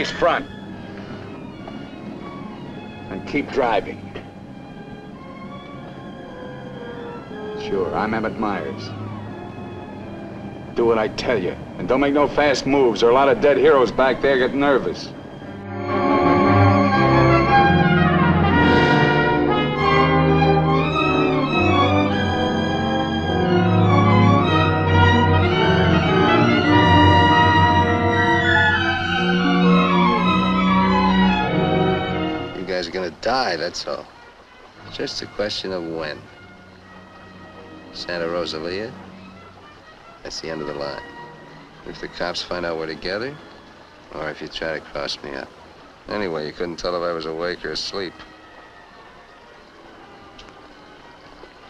face front. And keep driving. Sure, I'm Emmett Myers. Do what I tell you, and don't make no fast moves, or a lot of dead heroes back there get nervous. You guys are gonna die, that's all. It's just a question of when. Santa Rosalia, that's the end of the line. If the cops find out we're together, or if you try to cross me up. Anyway, you couldn't tell if I was awake or asleep.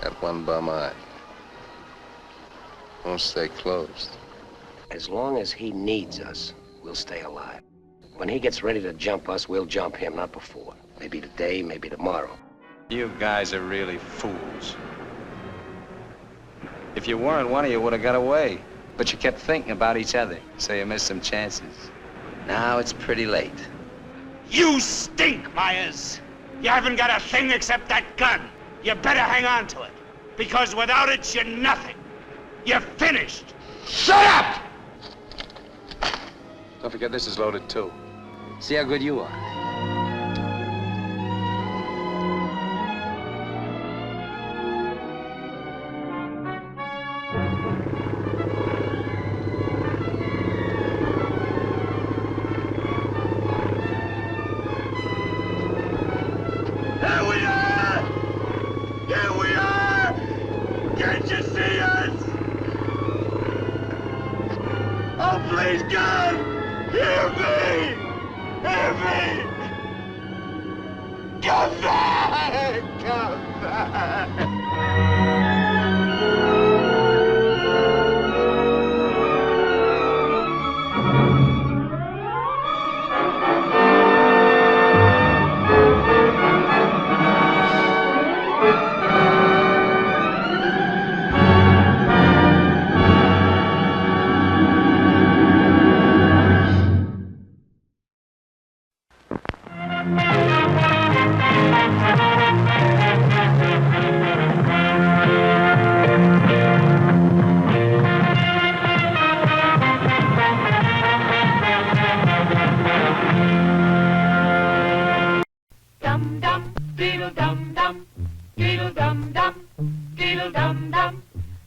Got one bum eye. Won't stay closed. As long as he needs us, we'll stay alive. When he gets ready to jump us, we'll jump him, not before. Maybe today, maybe tomorrow. You guys are really fools. If you weren't, one of you would have got away. But you kept thinking about each other, so you missed some chances. Now it's pretty late. You stink, Myers. You haven't got a thing except that gun. You better hang on to it, because without it, you're nothing. You're finished. Shut up! Don't forget this is loaded, too. See how good you are.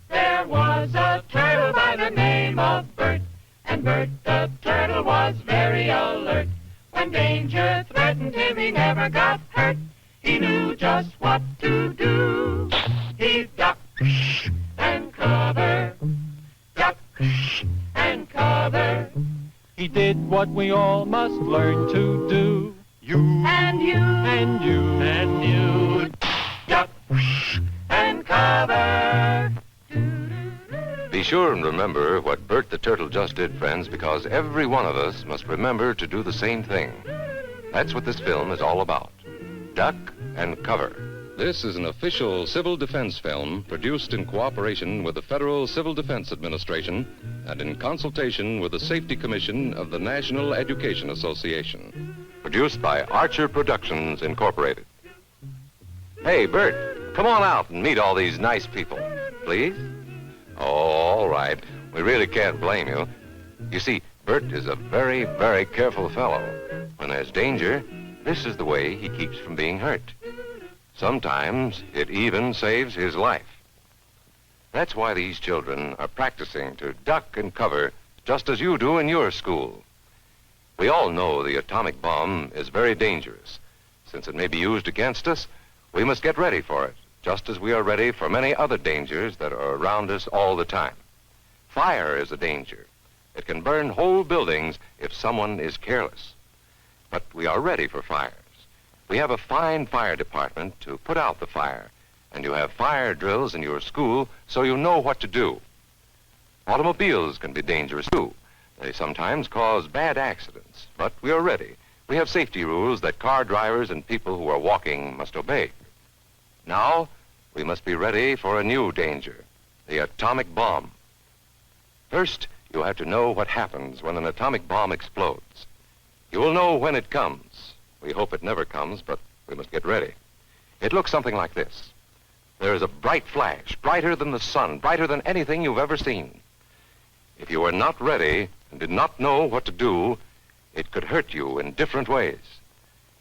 There was a turtle by the name of Bert, and Bert the turtle was very alert. When danger threatened him, he never got hurt. He knew just what to do. He'd duck and cover, duck and cover. He did what we all must learn to do. You and you and you and you, duck and cover. Be sure and remember what Bert the Turtle just did, friends, because every one of us must remember to do the same thing. That's what this film is all about. Duck and cover. This is an official civil defense film produced in cooperation with the Federal Civil Defense Administration and in consultation with the Safety Commission of the National Education Association. Produced by Archer Productions, Incorporated. Hey, Bert, come on out and meet all these nice people, please. Oh, all right. We really can't blame you. You see, Bert is a very, very careful fellow. When there's danger, this is the way he keeps from being hurt. Sometimes it even saves his life. That's why these children are practicing to duck and cover just as you do in your school. We all know the atomic bomb is very dangerous. Since it may be used against us, we must get ready for it, just as we are ready for many other dangers that are around us all the time. Fire is a danger. It can burn whole buildings if someone is careless. But we are ready for fires. We have a fine fire department to put out the fire, and you have fire drills in your school so you know what to do. Automobiles can be dangerous too. They sometimes cause bad accidents, but we are ready. We have safety rules that car drivers and people who are walking must obey. Now, we must be ready for a new danger, the atomic bomb. First, you have to know what happens when an atomic bomb explodes. You will know when it comes. We hope it never comes, but we must get ready. It looks something like this. There is a bright flash, brighter than the sun, brighter than anything you've ever seen. If you were not ready and did not know what to do, it could hurt you in different ways.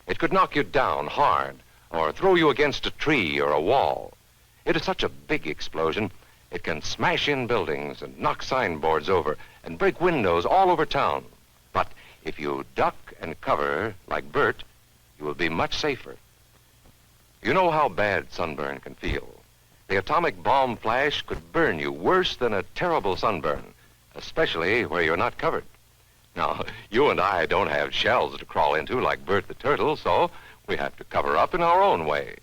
It could knock you down hard or throw you against a tree or a wall. It is such a big explosion, it can smash in buildings and knock signboards over and break windows all over town. But if you duck and cover like Bert, you will be much safer. You know how bad sunburn can feel. The atomic bomb flash could burn you worse than a terrible sunburn, especially where you're not covered. Now, you and I don't have shells to crawl into like Bert the turtle, so we have to cover up in our own way.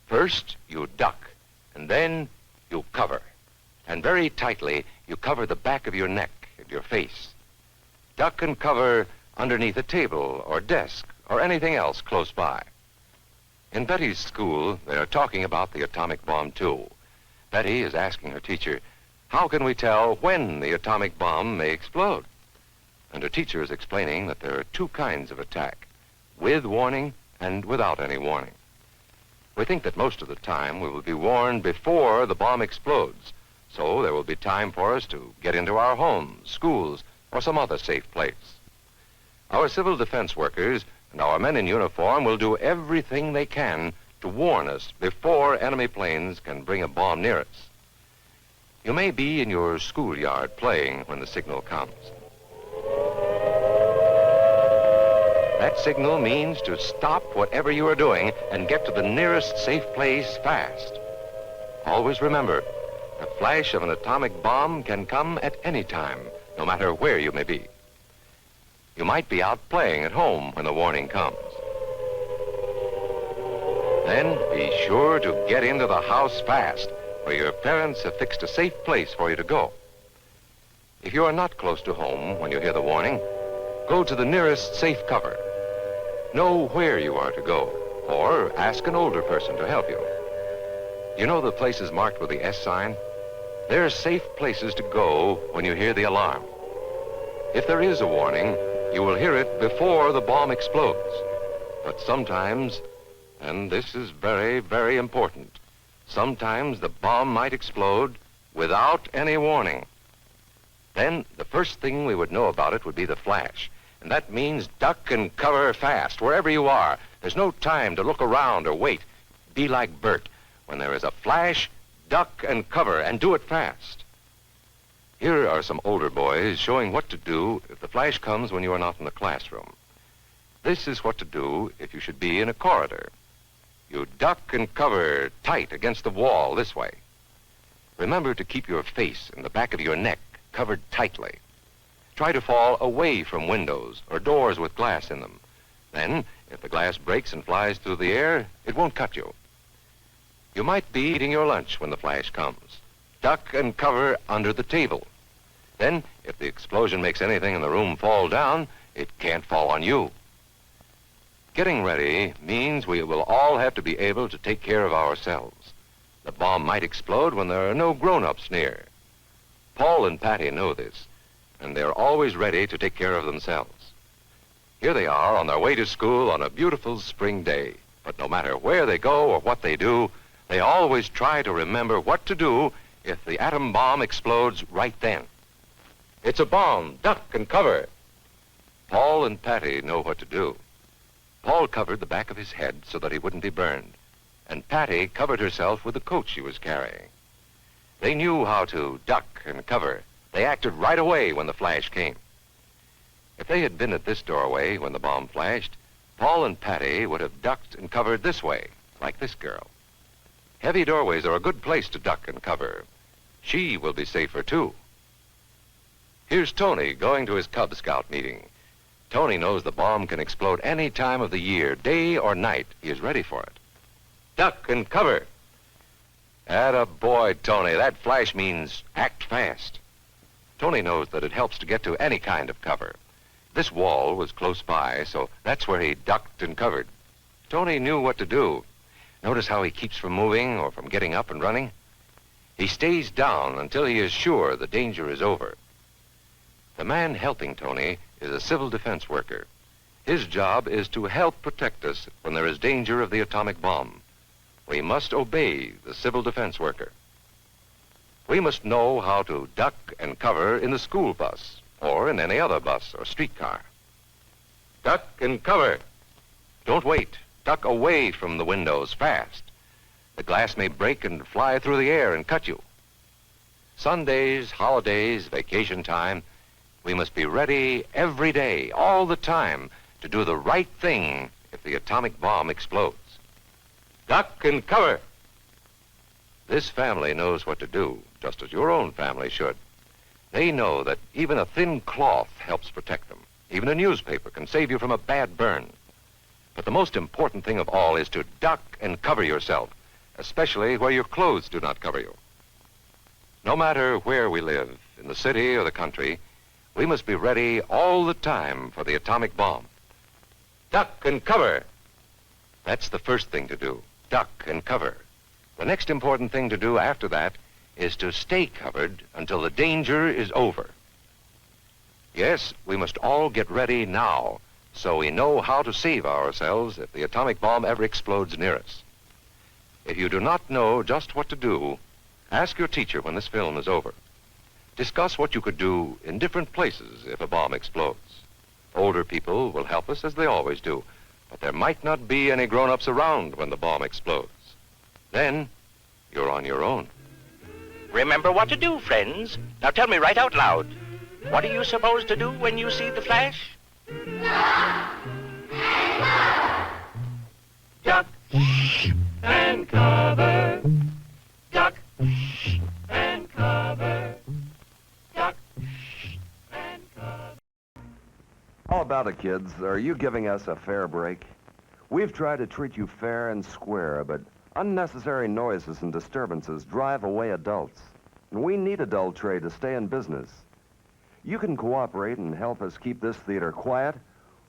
First, you duck, and then you cover. And very tightly, you cover the back of your neck and your face. Duck and cover underneath a table or desk or anything else close by. In Betty's school, they are talking about the atomic bomb, too. Betty is asking her teacher, how can we tell when the atomic bomb may explode? And her teacher is explaining that there are two kinds of attack, with warning and without any warning. We think that most of the time we will be warned before the bomb explodes, so there will be time for us to get into our homes, schools, or some other safe place. Our civil defense workers and our men in uniform will do everything they can to warn us before enemy planes can bring a bomb near us. You may be in your schoolyard playing when the signal comes. That signal means to stop whatever you are doing and get to the nearest safe place fast. Always remember, the flash of an atomic bomb can come at any time, no matter where you may be. You might be out playing at home when the warning comes. Then be sure to get into the house fast, where your parents have fixed a safe place for you to go. If you are not close to home when you hear the warning, go to the nearest safe cover. Know where you are to go, or ask an older person to help you. You know the places marked with the S sign? They're safe places to go when you hear the alarm. If there is a warning, you will hear it before the bomb explodes. But sometimes, and this is very, very important, sometimes the bomb might explode without any warning. Then the first thing we would know about it would be the flash. And that means duck and cover fast, wherever you are. There's no time to look around or wait. Be like Bert. When there is a flash, duck and cover, and do it fast. Here are some older boys showing what to do if the flash comes when you are not in the classroom. This is what to do if you should be in a corridor. You duck and cover tight against the wall this way. Remember to keep your face and the back of your neck covered tightly. Try to fall away from windows or doors with glass in them. Then, if the glass breaks and flies through the air, it won't cut you. You might be eating your lunch when the flash comes. Duck and cover under the table. Then, if the explosion makes anything in the room fall down, it can't fall on you. Getting ready means we will all have to be able to take care of ourselves. The bomb might explode when there are no grown-ups near. Paul and Patty know this, and they're always ready to take care of themselves. Here they are on their way to school on a beautiful spring day. But no matter where they go or what they do, they always try to remember what to do if the atom bomb explodes right then. It's a bomb. Duck and cover. Paul and Patty know what to do. Paul covered the back of his head so that he wouldn't be burned, and Patty covered herself with the coat she was carrying. They knew how to duck and cover. They acted right away when the flash came. If they had been at this doorway when the bomb flashed, Paul and Patty would have ducked and covered this way, like this girl. Heavy doorways are a good place to duck and cover. She will be safer, too. Here's Tony going to his Cub Scout meeting. Tony knows the bomb can explode any time of the year, day or night. He is ready for it. Duck and cover. Atta boy, Tony. That flash means act fast. Tony knows that it helps to get to any kind of cover. This wall was close by, so that's where he ducked and covered. Tony knew what to do. Notice how he keeps from moving or from getting up and running? He stays down until he is sure the danger is over. The man helping Tony is a civil defense worker. His job is to help protect us when there is danger of the atomic bomb. We must obey the civil defense worker. We must know how to duck and cover in the school bus or in any other bus or streetcar. Duck and cover. Don't wait. Duck away from the windows fast. The glass may break and fly through the air and cut you. Sundays, holidays, vacation time, we must be ready every day, all the time, to do the right thing if the atomic bomb explodes. Duck and cover. This family knows what to do, just as your own family should. They know that even a thin cloth helps protect them. Even a newspaper can save you from a bad burn. But the most important thing of all is to duck and cover yourself, especially where your clothes do not cover you. No matter where we live, in the city or the country, we must be ready all the time for the atomic bomb. Duck and cover. That's the first thing to do, duck and cover. The next important thing to do after that is to stay covered until the danger is over. Yes, we must all get ready now so we know how to save ourselves if the atomic bomb ever explodes near us. If you do not know just what to do, ask your teacher when this film is over. Discuss what you could do in different places if a bomb explodes. Older people will help us as they always do, but there might not be any grown-ups around when the bomb explodes. Then, you're on your own. Remember what to do, friends. Now tell me right out loud. What are you supposed to do when you see the flash? Duck and cover. Duck and cover. Duck and cover. How about it, kids? Are you giving us a fair break? We've tried to treat you fair and square, but unnecessary noises and disturbances drive away adults. And we need adult trade to stay in business. You can cooperate and help us keep this theater quiet,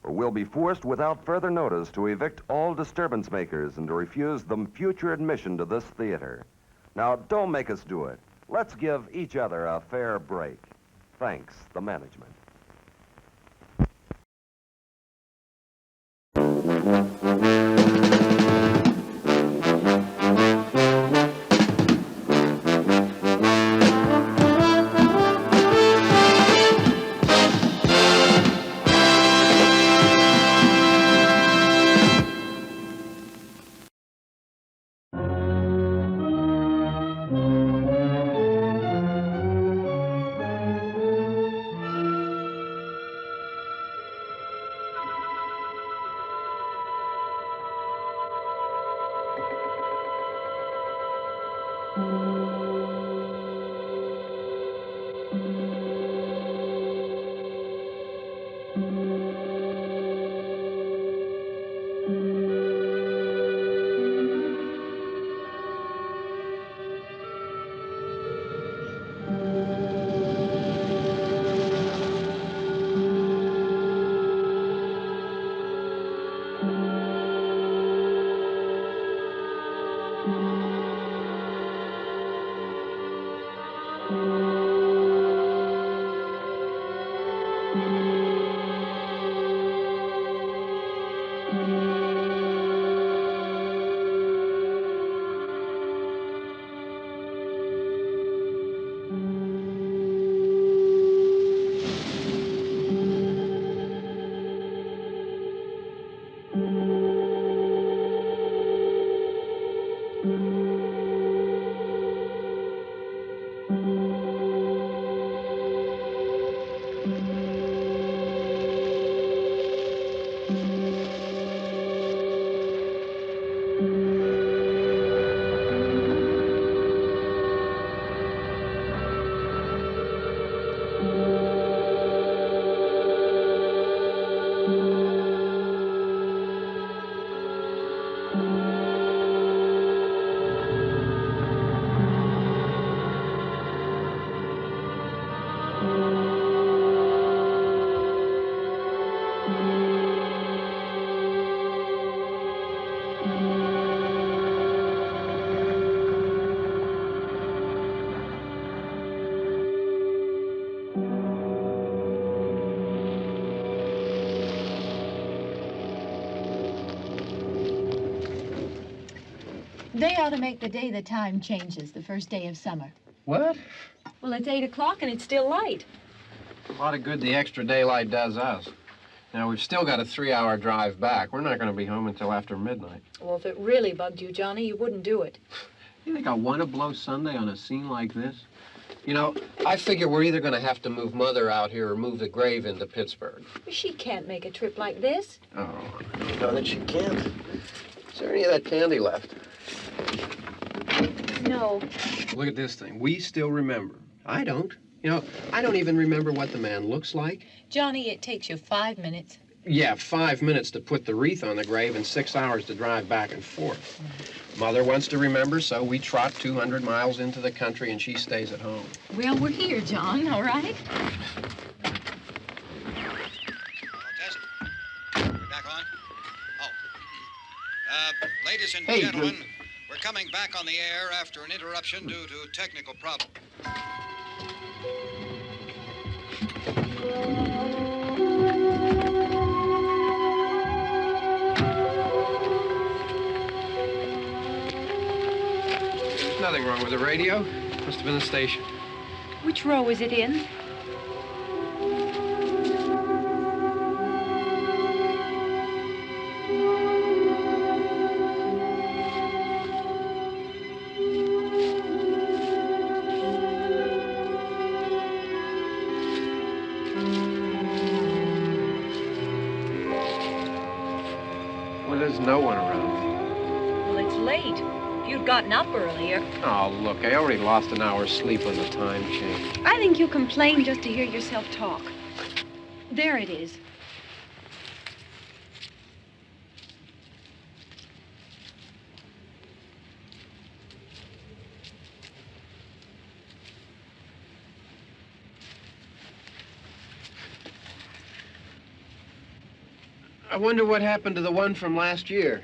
or we'll be forced without further notice to evict all disturbance makers and to refuse them future admission to this theater. Now, don't make us do it. Let's give each other a fair break. Thanks, the management. They ought to make the day the time changes, the first day of summer. What? Well, it's 8 o'clock and it's still light. A lot of good the extra daylight does us. Now, we've still got a 3-hour drive back. We're not going to be home until after midnight. Well, if it really bugged you, Johnny, you wouldn't do it. You think I want to blow Sunday on a scene like this? You know, I figure we're either going to have to move Mother out here or move the grave into Pittsburgh. She can't make a trip like this. Oh, you know that she can't. Is there any of that candy left? No. Look at this thing. We still remember. I don't. You know, I don't even remember what the man looks like. Johnny, it takes you 5 minutes. Yeah, 5 minutes to put the wreath on the grave and 6 hours to drive back and forth. Mother wants to remember, so we trot 200 miles into the country and she stays at home. Well, we're here, John, all right? We're back on? Oh. Ladies and gentlemen, we're coming back on the air after an interruption due to technical problem. There's nothing wrong with the radio. Must have been the station. Which row is it in? Well, there's no one around. Well, it's late. If you'd gotten up earlier. Oh, look, I already lost an hour's sleep on the time change. I think you complain just to hear yourself talk. There it is. I wonder what happened to the one from last year.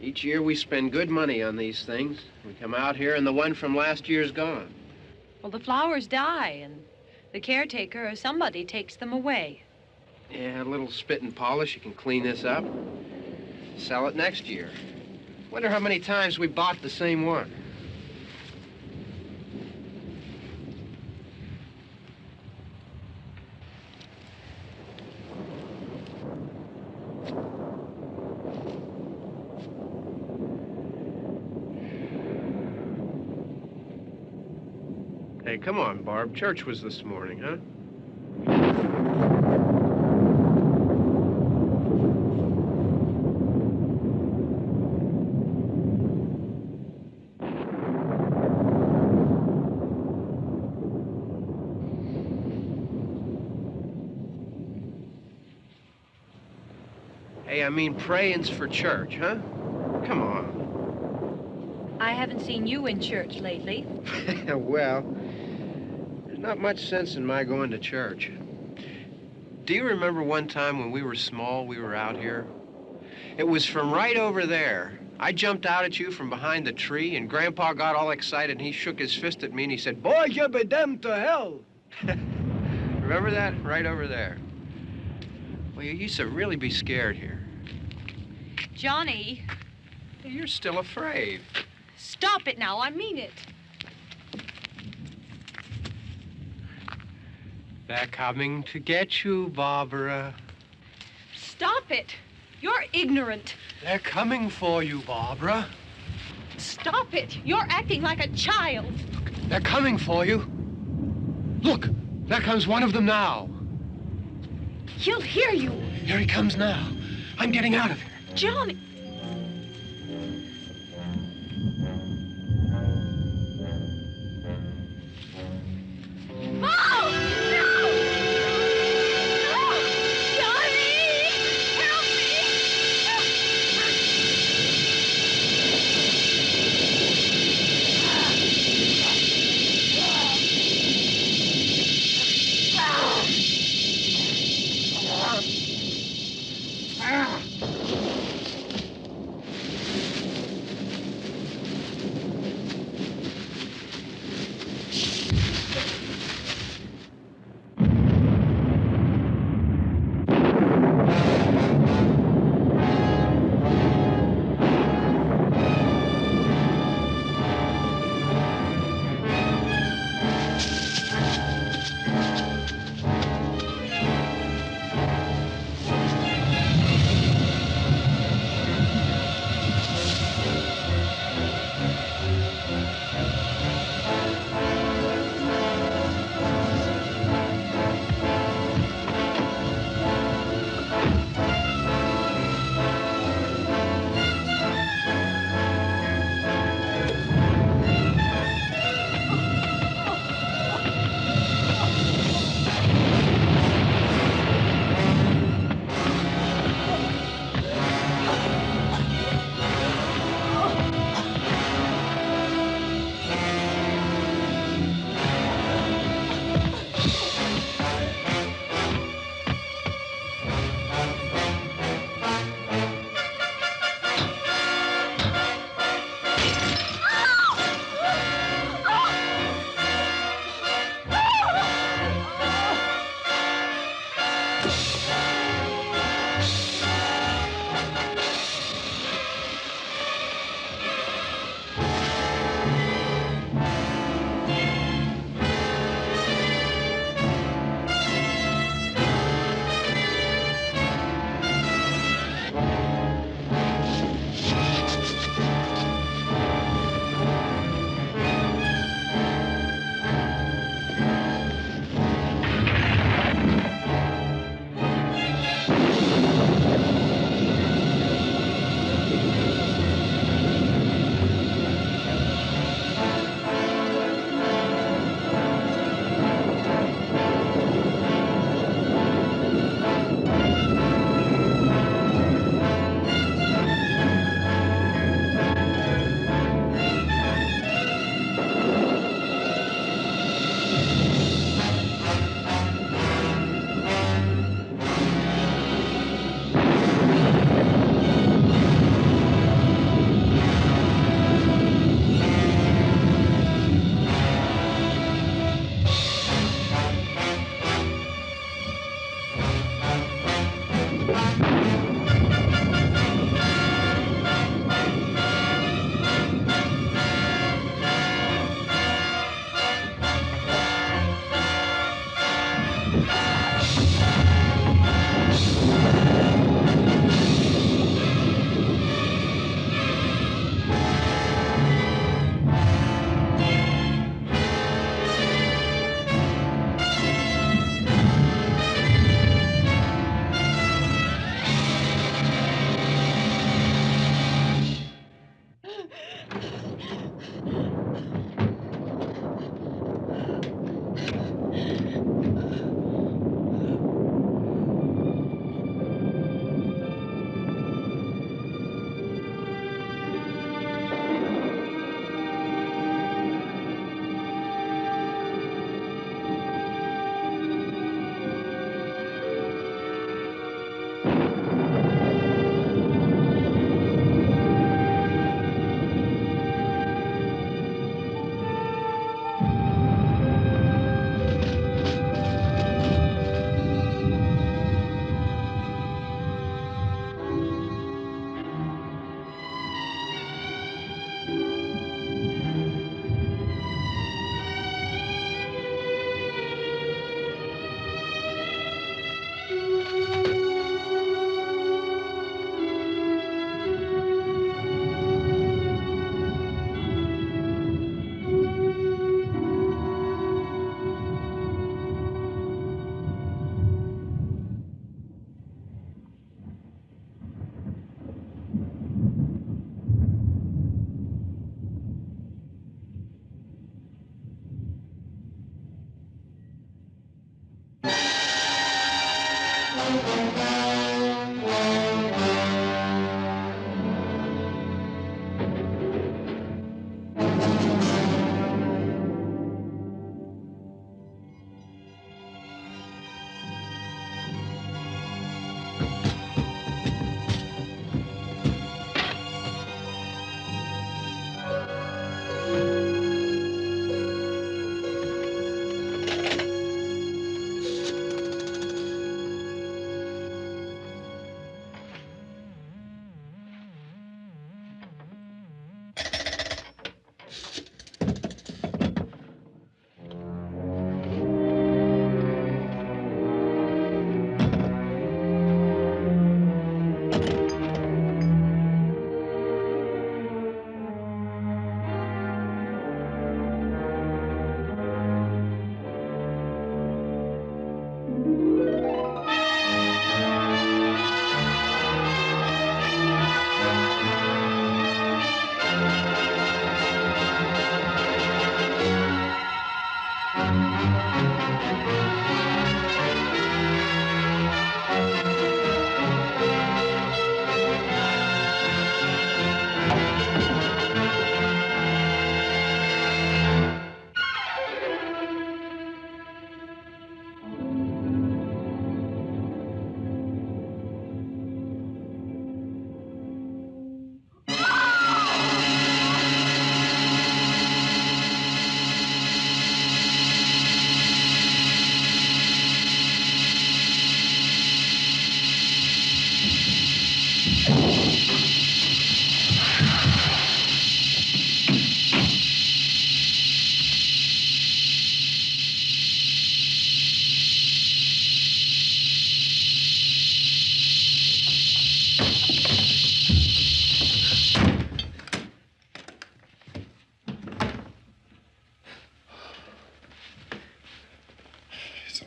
Each year we spend good money on these things. We come out here and the one from last year's gone. Well, the flowers die, and the caretaker or somebody takes them away. Yeah, a little spit and polish, you can clean this up. Sell it next year. Wonder how many times we bought the same one. Hey, come on, Barb. Church was this morning, huh? Hey, I mean, praying's for church, huh? Come on. I haven't seen you in church lately. Well, there's not much sense in my going to church. Do you remember one time when we were small, we were out here? It was from right over there. I jumped out at you from behind the tree, and Grandpa got all excited, and he shook his fist at me, and he said, "Boy, you be damned to hell." Remember that? Right over there. Well, you used to really be scared here. Johnny. You're still afraid. Stop it now. I mean it. They're coming to get you, Barbara. Stop it. You're ignorant. They're coming for you, Barbara. Stop it. You're acting like a child. They're coming for you. Look, there comes one of them now. He'll hear you. Here he comes now. I'm getting out of here. Johnny.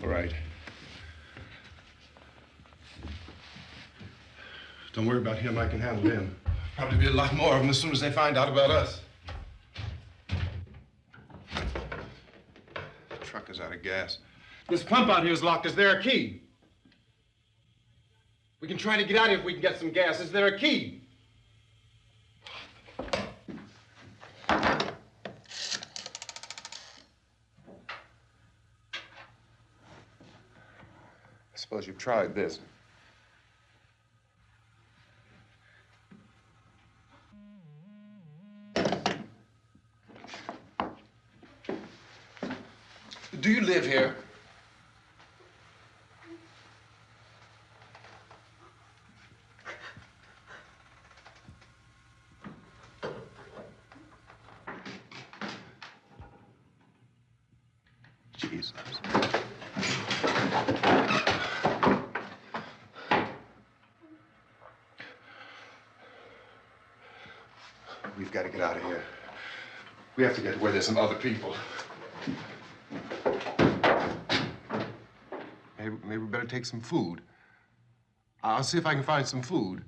All right. Don't worry about him. I can handle him. Probably be a lot more of them as soon as they find out about us. The truck is out of gas. This pump out here is locked. Is there a key? We can try to get out here if we can get some gas. Is there a key? I suppose you've tried this. Do you live here? Jesus. We've got to get out of here. We have to get where there's some other people. Maybe we better take some food. I'll see if I can find some food.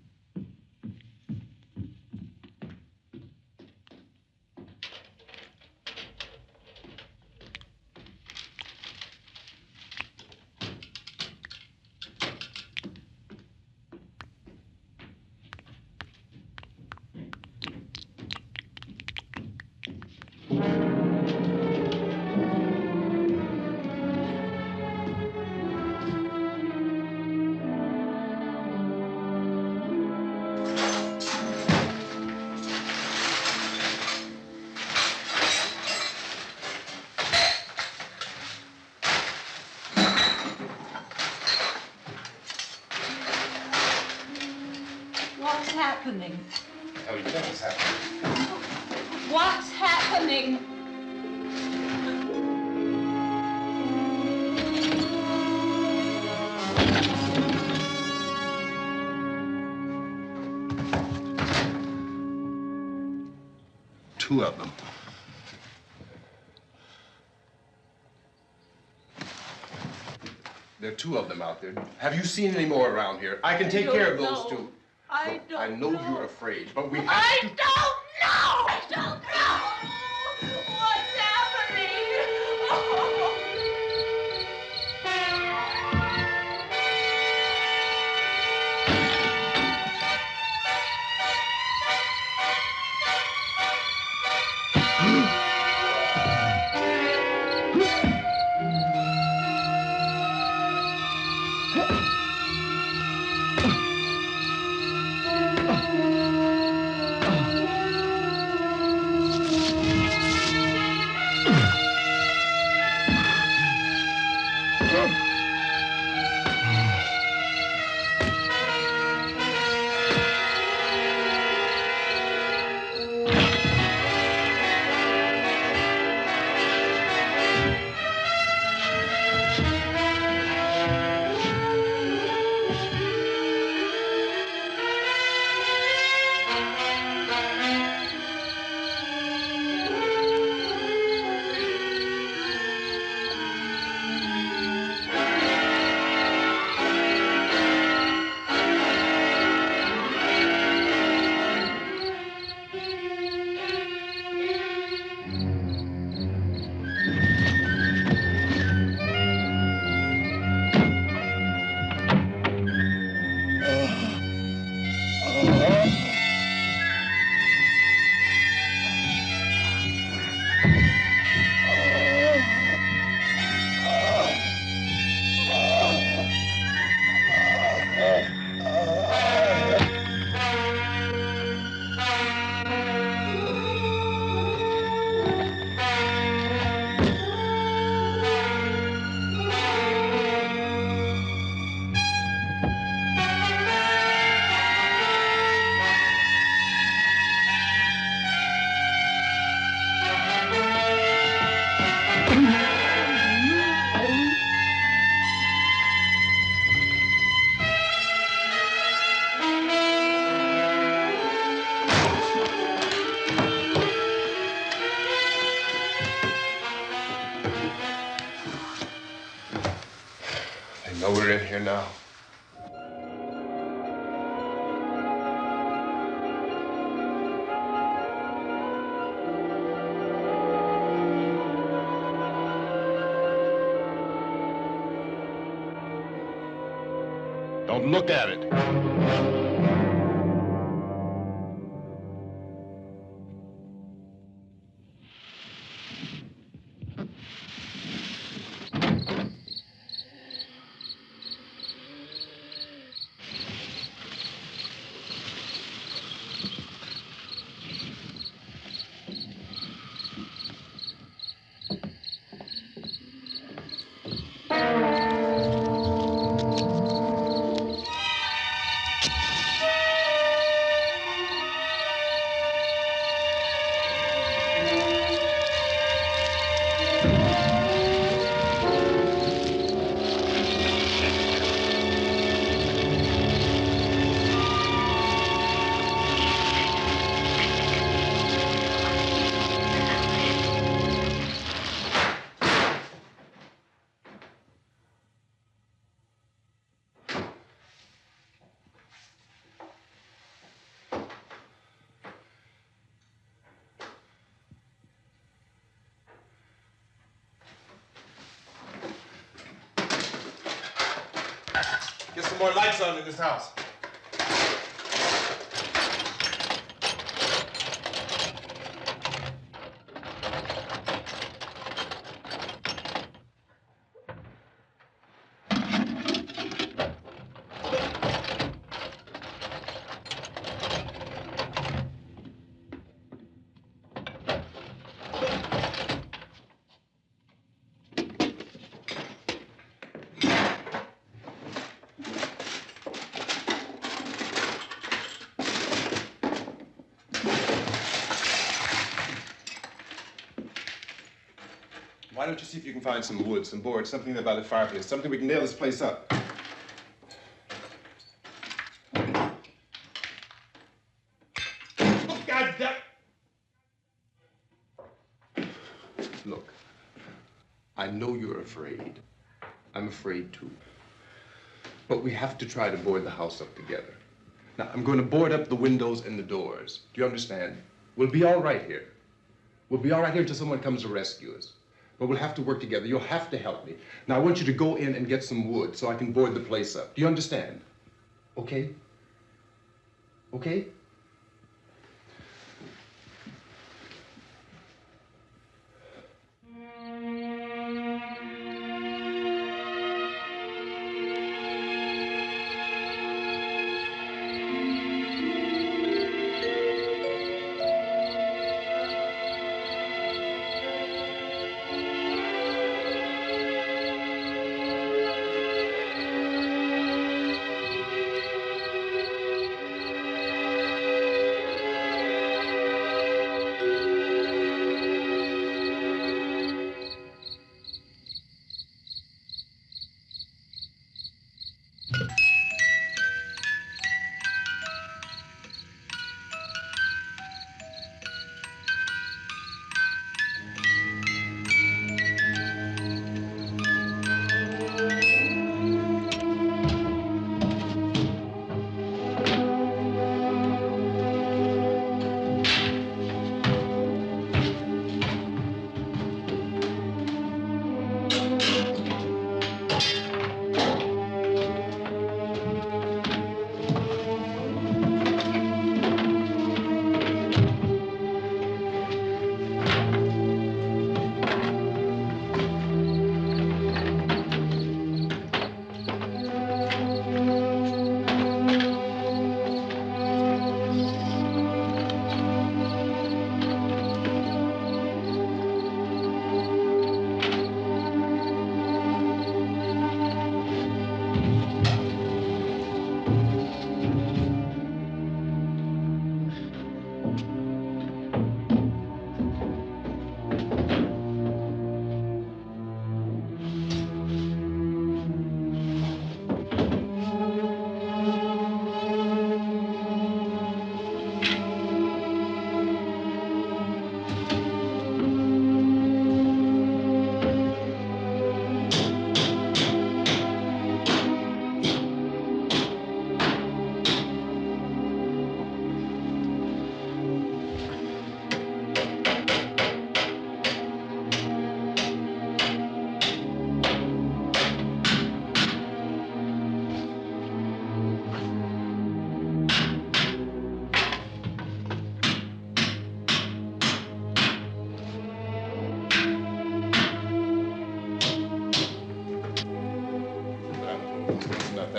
What's happening? Oh, you think it's happening? What's happening? Two of them. There are two of them out there. Have you seen any more around here? I can take care of those two. I don't I know you're afraid, but we have I to... don't know! I don't know! What's happening? of here now. Don't look at it. Get some more lights on in this house. Why don't you see if you can find some wood, some boards, something there by the fireplace, something we can nail this place up. Oh, God damn! Look, I know you're afraid. I'm afraid too. But we have to try to board the house up together. Now, I'm going to board up the windows and the doors. Do you understand? We'll be all right here. We'll be all right here until someone comes to rescue us. But we'll have to work together. You'll have to help me. Now, I want you to go in and get some wood so I can board the place up. Do you understand? Okay? Okay?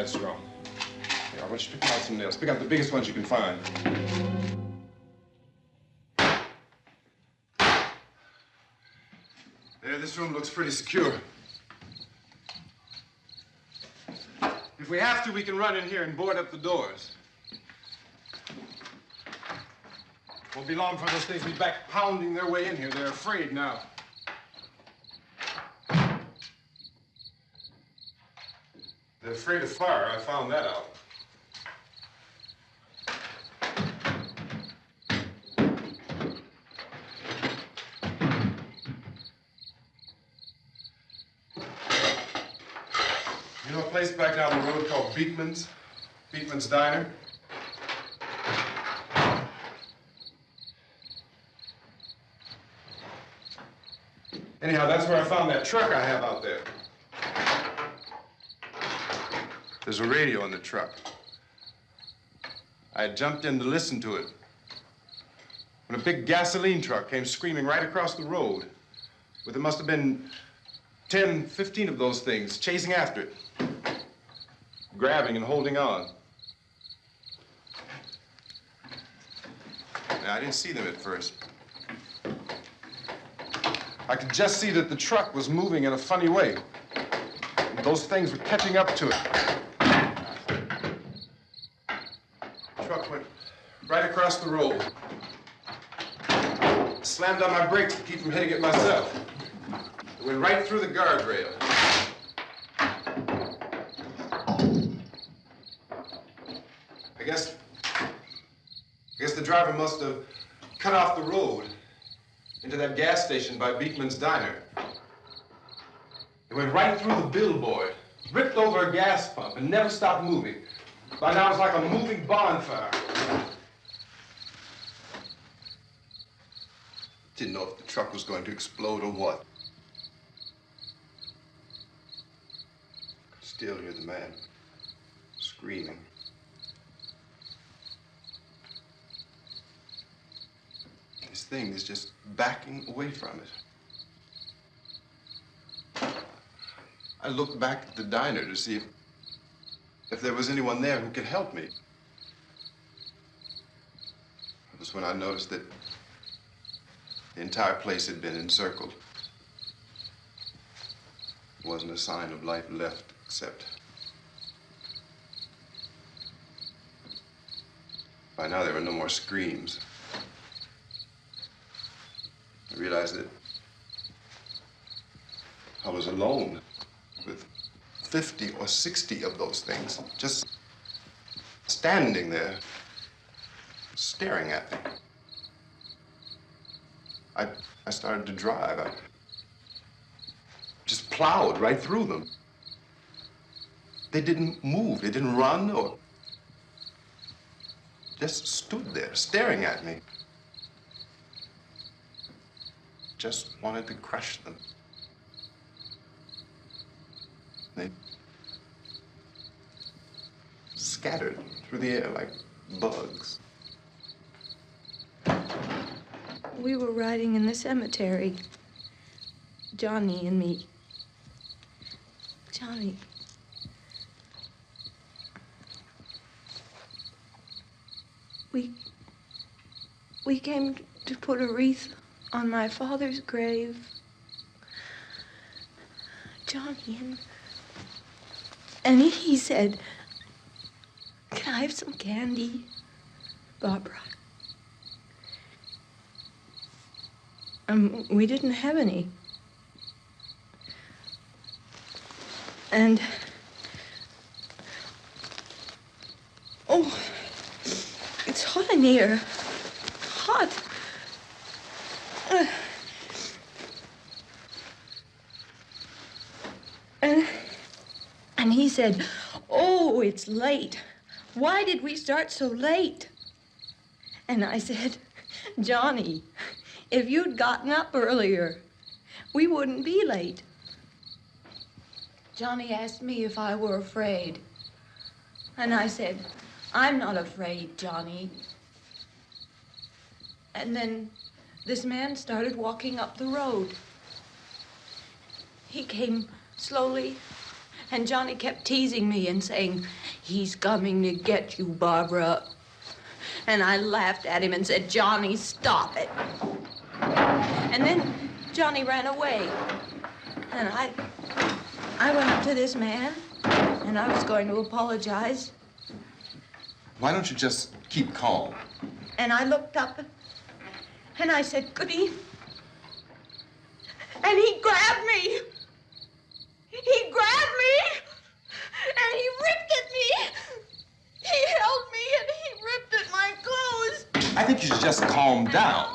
That's wrong. Here, I want you to pick out some nails. Pick out the biggest ones you can find. There, this room looks pretty secure. If we have to, we can run in here and board up the doors. Won't be long for those things to be back pounding their way in here. They're afraid now. They're afraid of fire. I found that out. You know a place back down the road called Beekman's? Beekman's Diner? Anyhow, that's where I found that truck I have out there. There's a radio in the truck. I jumped in to listen to it when a big gasoline truck came screaming right across the road. Well, there must have been 10, 15 of those things chasing after it, grabbing and holding on. Now, I didn't see them at first. I could just see that the truck was moving in a funny way. And those things were catching up to it. The truck went right across the road. Slammed on my brakes to keep from hitting it myself. It went right through the guardrail. I guess the driver must have cut off the road into that gas station by Beekman's Diner. It went right through the billboard, ripped over a gas pump, and never stopped moving. By now, it's like a moving bonfire. Didn't know if the truck was going to explode or what. Could still hear the man screaming. This thing is just backing away from it. I looked back at the diner to see if there was anyone there who could help me. It was when I noticed that the entire place had been encircled. There wasn't a sign of life left except by now there were no more screams. I realized that I was alone with 50 or 60 of those things, just standing there, staring at me. I started to drive. I just plowed right through them. They didn't move. They didn't run or just stood there, staring at me. Just wanted to crush them. They scattered through the air like bugs. We were riding in the cemetery, Johnny and me. Johnny. We came to put a wreath on my father's grave. Johnny, and he said, "Can I have some candy, Barbara?" We didn't have any. And, oh, it's hot in here. Hot. And he said, "Oh, it's late. Why did we start so late?" And I said, "Johnny, if you'd gotten up earlier, we wouldn't be late." Johnny asked me if I were afraid. And I said, "I'm not afraid, Johnny." And then this man started walking up the road. He came slowly And Johnny kept teasing me and saying, "He's coming to get you, Barbara." And I laughed at him and said, "Johnny, stop it." And then Johnny ran away. And I went up to this man, and I was going to apologize. Why don't you just keep calm? And I looked up, and I said, "Goody." And he grabbed me. He grabbed me, and he ripped at me. He held me, and he ripped at my clothes. I think you should just calm down.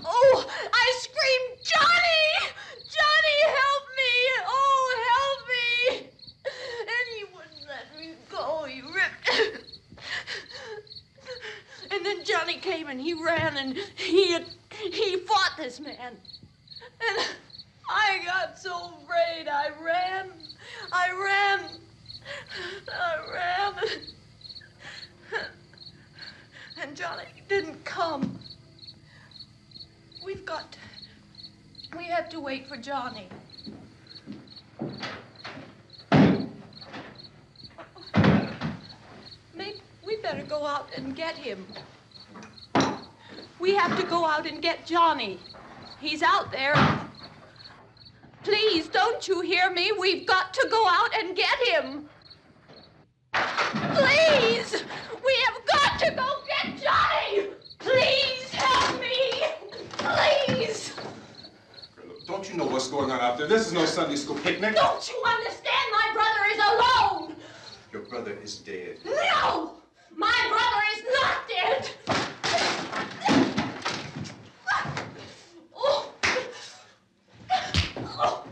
Oh, I screamed, "Johnny! Johnny, help me! Oh, help me!" And he wouldn't let me go. He ripped. And then Johnny came and he ran and he fought this man. And I got so afraid. I ran. And Johnny didn't come. We have to wait for Johnny. Maybe we better go out and get him. We have to go out and get Johnny. He's out there. Please, don't you hear me? We've got to go out and get him. Please! We have got to go get Johnny! Please help me! Please! Don't you know what's going on out there? This is no Sunday school picnic. Don't you understand? My brother is alone! Your brother is dead. No! My brother is not dead! Oh. Oh.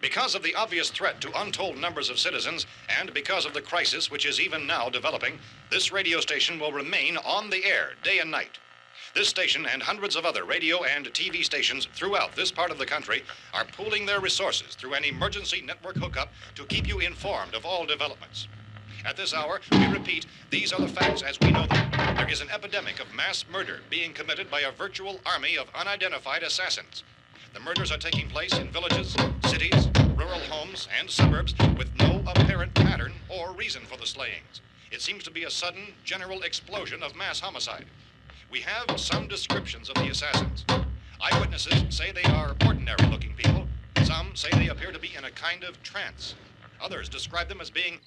Because of the obvious threat to untold numbers of citizens, and because of the crisis which is even now developing, this radio station will remain on the air day and night. This station and hundreds of other radio and TV stations throughout this part of the country are pooling their resources through an emergency network hookup to keep you informed of all developments. At this hour, we repeat, these are the facts as we know them. There is an epidemic of mass murder being committed by a virtual army of unidentified assassins. The murders are taking place in villages, cities, rural homes, and suburbs with no apparent pattern or reason for the slayings. It seems to be a sudden, general explosion of mass homicide. We have some descriptions of the assassins. Eyewitnesses say they are ordinary-looking people. Some say they appear to be in a kind of trance. Others describe them as being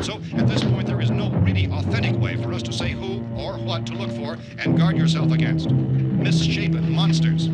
So, at this point, there is no really authentic way for us to say who or what to look for and guard yourself against. Misshapen monsters.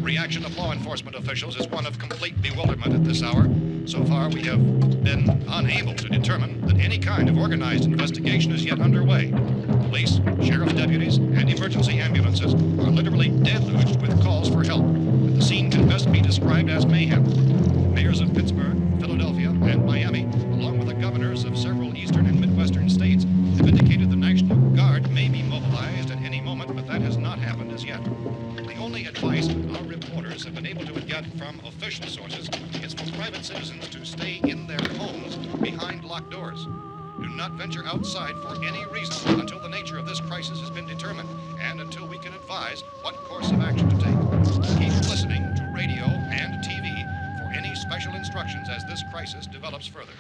Reaction of law enforcement officials is one of complete bewilderment at this hour. So far, we have been unable to determine that any kind of organized investigation is yet underway. Police, sheriff's deputies, and emergency ambulances are literally deluged with calls for help. The scene can best be described as mayhem. Mayors of Pittsburgh, Philadelphia, and Miami, along with the governors of several eastern and midwestern states, have indicated the National Guard may be mobilized at any moment, but that has not happened as yet. The only advice our reporters have been able to get from official sources is for private citizens to stay in their homes behind locked doors. Do not venture outside for any reason until the nature of this crisis has been determined and until we can advise what course of action to take. Keep listening to radio and TV for any special instructions as this crisis develops further.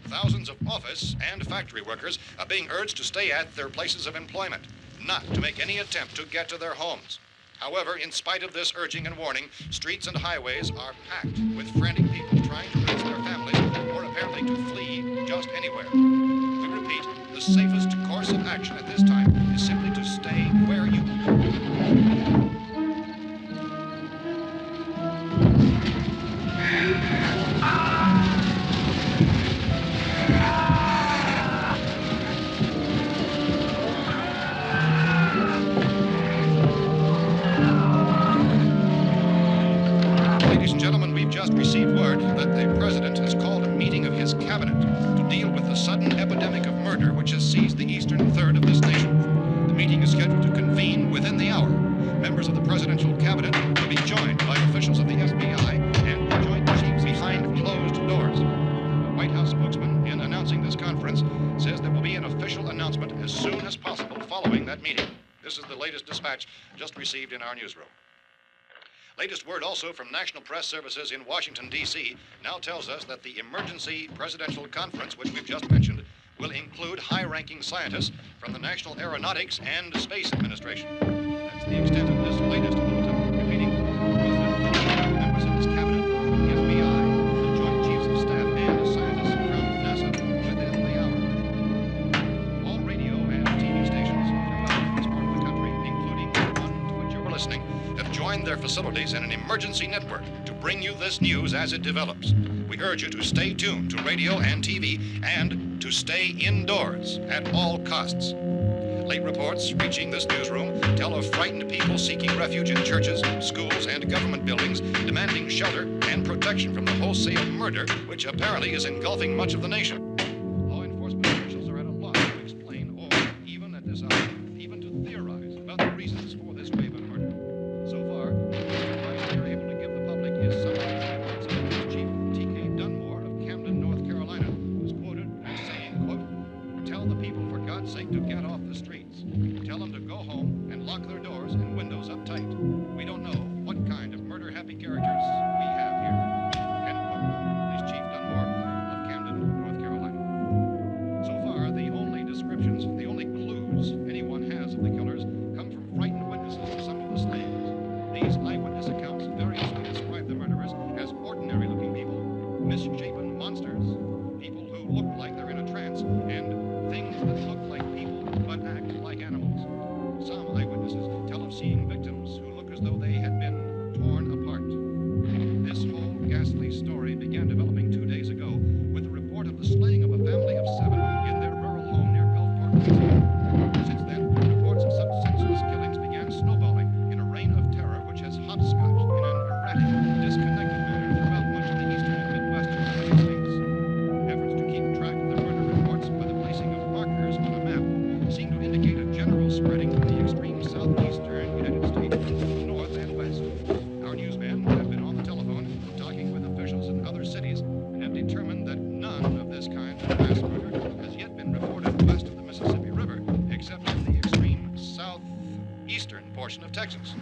Thousands of office and factory workers are being urged to stay at their places of employment, not to make any attempt to get to their homes. However, in spite of this urging and warning, streets and highways are packed with frantic people trying to reach their families or apparently to flee just anywhere. We repeat, the safest course of action at this time is simply to stay where you Ladies and gentlemen, we've just received word that the President has called a meeting of his cabinet to deal with the sudden epidemic of murder which has seized the eastern third of this nation. The meeting is scheduled to convene within the hour. Members of the presidential cabinet will be joined by officials of the FBI and the Joint Chiefs behind closed doors. The White House spokesman, in announcing this conference, says there will be an official announcement as soon as possible following that meeting. This is the latest dispatch just received in our newsroom. Latest word also from National Press Services in Washington, D.C. now tells us that the emergency presidential conference, which we've just mentioned, will include high-ranking scientists from the National Aeronautics and Space Administration. That's the extent of this latest bulletin. Repeating, the President, members of his cabinet, the FBI, the Joint Chiefs of Staff, and scientists from NASA within the hour. All radio and TV stations throughout this part of the country, including the one to which you're listening, have joined their facilities in an emergency network to bring you this news as it develops. We urge you to stay tuned to radio and TV and to stay indoors at all costs. Late reports reaching this newsroom tell of frightened people seeking refuge in churches, schools, and government buildings, demanding shelter and protection from the wholesale murder which apparently is engulfing much of the nation. Law enforcement officials are at a loss to explain or, even at this hour, even to theorize about the reasons for this wave of murder. So far, the advice we are able to give the public is some of the words of Police Chief T.K. Dunmore of Camden, North Carolina, who's quoted as saying, quote, "Tell the people, for God's sake, to get off the streets. Tell them to go home and lock their doors and windows up tight. We don't know what kind of murder-happy characters we have here." End quote. Police Chief Dunmore of Camden, North Carolina. So far, the only descriptions, the only clues anyone has of the killers come from frightened witnesses of some of the slayings. These eyewitness accounts variously describe the murderers as ordinary-looking people, misshapen monsters, people who look like they're in a trance, and things that look like people but act like animals. Some eyewitnesses tell of seeing victims who look as though they had been torn apart. This whole ghastly story began developing 2 days ago with the report of the slaying of a family of 7 in their rural home near Gulfport, Louisiana. Since then, reports of such senseless killings began snowballing in a reign of terror which has hopscotched in an erratic, disconnected manner throughout much of the eastern and midwestern United States. Efforts to keep track of the murder reports by the placing of markers on a map seem to indicate a general spreading from the extreme southeastern United States to the north and west. Our newsmen have been on the telephone talking with officials in other cities and have determined that none of this kind of mass murder has yet been reported west of the Mississippi River, except in the extreme southeastern portion of Texas.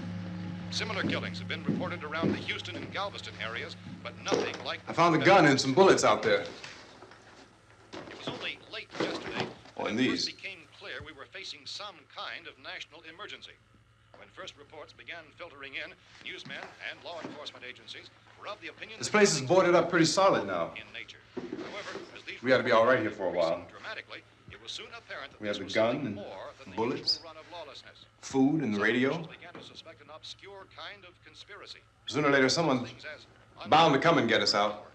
Similar killings have been reported around the Houston and Galveston areas, but nothing like... I found a gun and some bullets out there. It was only late yesterday Oh, and that it these. first became clear we were facing some kind of national emergency. When first reports began filtering in, newsmen and law enforcement agencies were of the opinion This that place is things boarded were up pretty solid now. in nature. However, as these We ought to be all right here for a reports while. increased dramatically, it was soon apparent that We have this the was gun something and more than the bullets, usual run of lawlessness. food and the Some radio. officials began to suspect an obscure kind of conspiracy. Sooner or later, someone's Things as bound to come and get us out.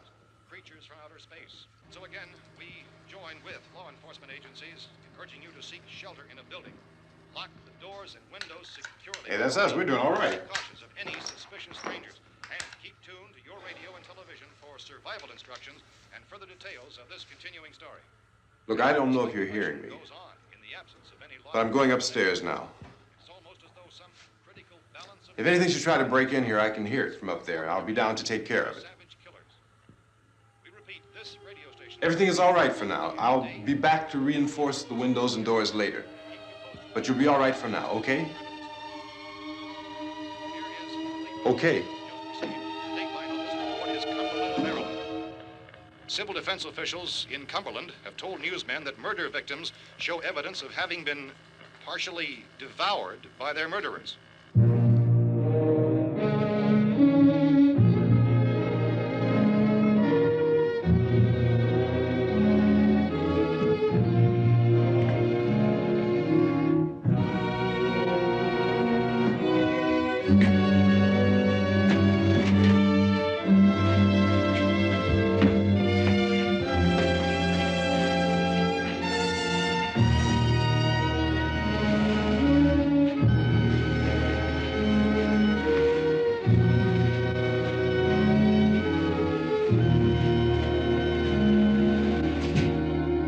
creatures from outer space. So again, we join with law enforcement agencies, urging you to seek shelter in a building. Lock the doors and windows securely. Hey, that's us. We're doing all right. Be cautious of any suspicious strangers, and keep tuned to your radio and television for survival instructions and further details of this continuing story. Look, I don't know if you're hearing me, Goes on in the absence of any law. but I'm going upstairs now. It's almost as though some critical balance of If anything should try to break in here, I can hear it from up there. I'll be down to take care of it. savage killers. We repeat, this radio station. Everything is all right for now. I'll be back to reinforce the windows and doors later. But you'll be all right for now, okay? Okay. Civil defense officials in Cumberland have told newsmen that murder victims show evidence of having been partially devoured by their murderers.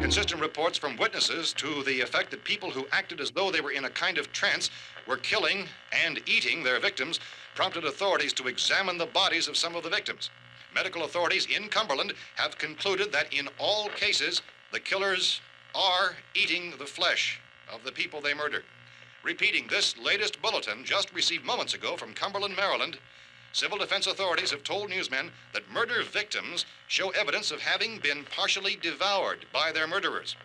Consistent reports from witnesses to the effect that people who acted as though they were in a kind of trance were killing and eating their victims prompted authorities to examine the bodies of some of the victims. Medical authorities in Cumberland have concluded that in all cases, the killers are eating the flesh of the people they murdered. Repeating this latest bulletin just received moments ago from Cumberland, Maryland, civil defense authorities have told newsmen that murder victims show evidence of having been partially devoured by their murderers.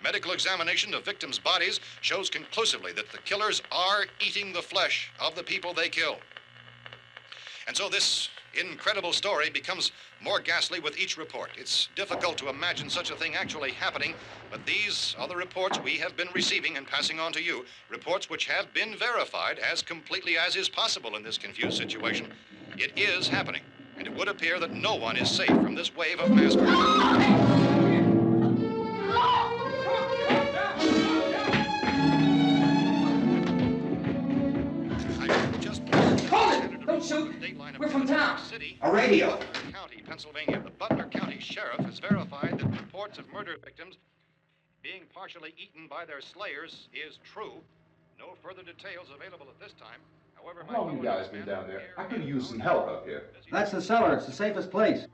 Medical examination of victims' bodies shows conclusively that the killers are eating the flesh of the people they kill. And so this incredible story becomes more ghastly with each report. It's difficult to imagine such a thing actually happening, but these are the reports we have been receiving and passing on to you, reports which have been verified as completely as is possible in this confused situation. It is happening, and it would appear that no one is safe from this wave of mass murder. Don't shoot. We're from town. A radio. County, Pennsylvania. The Butler County Sheriff has verified that reports of murder victims being partially eaten by their slayers is true. No further details available at this time. However, how long have you guys been down there? I could use some help up here. That's the cellar. It's the safest place.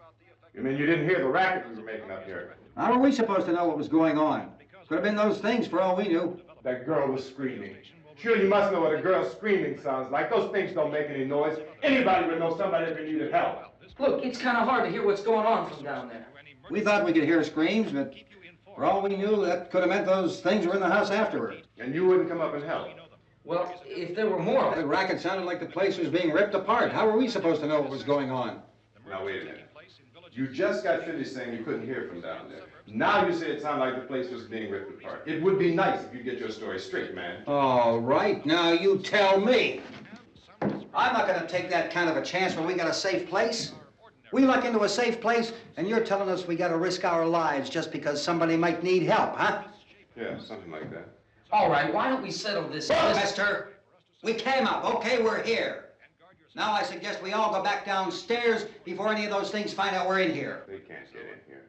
You mean you didn't hear the racket we were making up here? How were we supposed to know what was going on? Could have been those things for all we knew. That girl was screaming. Sure, you must know what a girl screaming sounds like. Those things don't make any noise. Anybody would know somebody ever needed help. Look, it's kind of hard to hear what's going on from down there. We thought we could hear screams, but for all we knew, that could have meant those things were in the house afterward. And you wouldn't come up and help? Well, if there were more... The racket sounded like the place was being ripped apart. How were we supposed to know what was going on? Now, wait a minute. You just got finished saying you couldn't hear from down there. Now you say it sounded like the place was being ripped apart. It would be nice if you get your story straight, man. All right, now you tell me. I'm not going to take that kind of a chance when we got a safe place. We luck into a safe place, and you're telling us we got to risk our lives just because somebody might need help, huh? Yeah, something like that. All right, why don't we settle this? Mister, we came up. Okay, we're here. Now I suggest we all go back downstairs before any of those things find out we're in here. They can't get in here.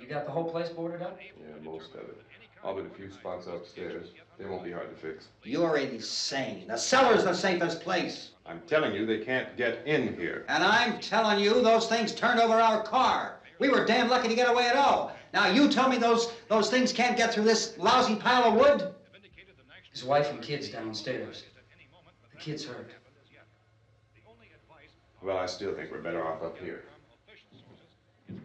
You got the whole place boarded up? Yeah, most of it. All but a few spots upstairs. They won't be hard to fix. You're insane. The cellar's the safest place. I'm telling you, they can't get in here. And I'm telling you, those things turned over our car. We were damn lucky to get away at all. Now you tell me those things can't get through this lousy pile of wood? His wife and kids downstairs. The kid's hurt. Well, I still think we're better off up here.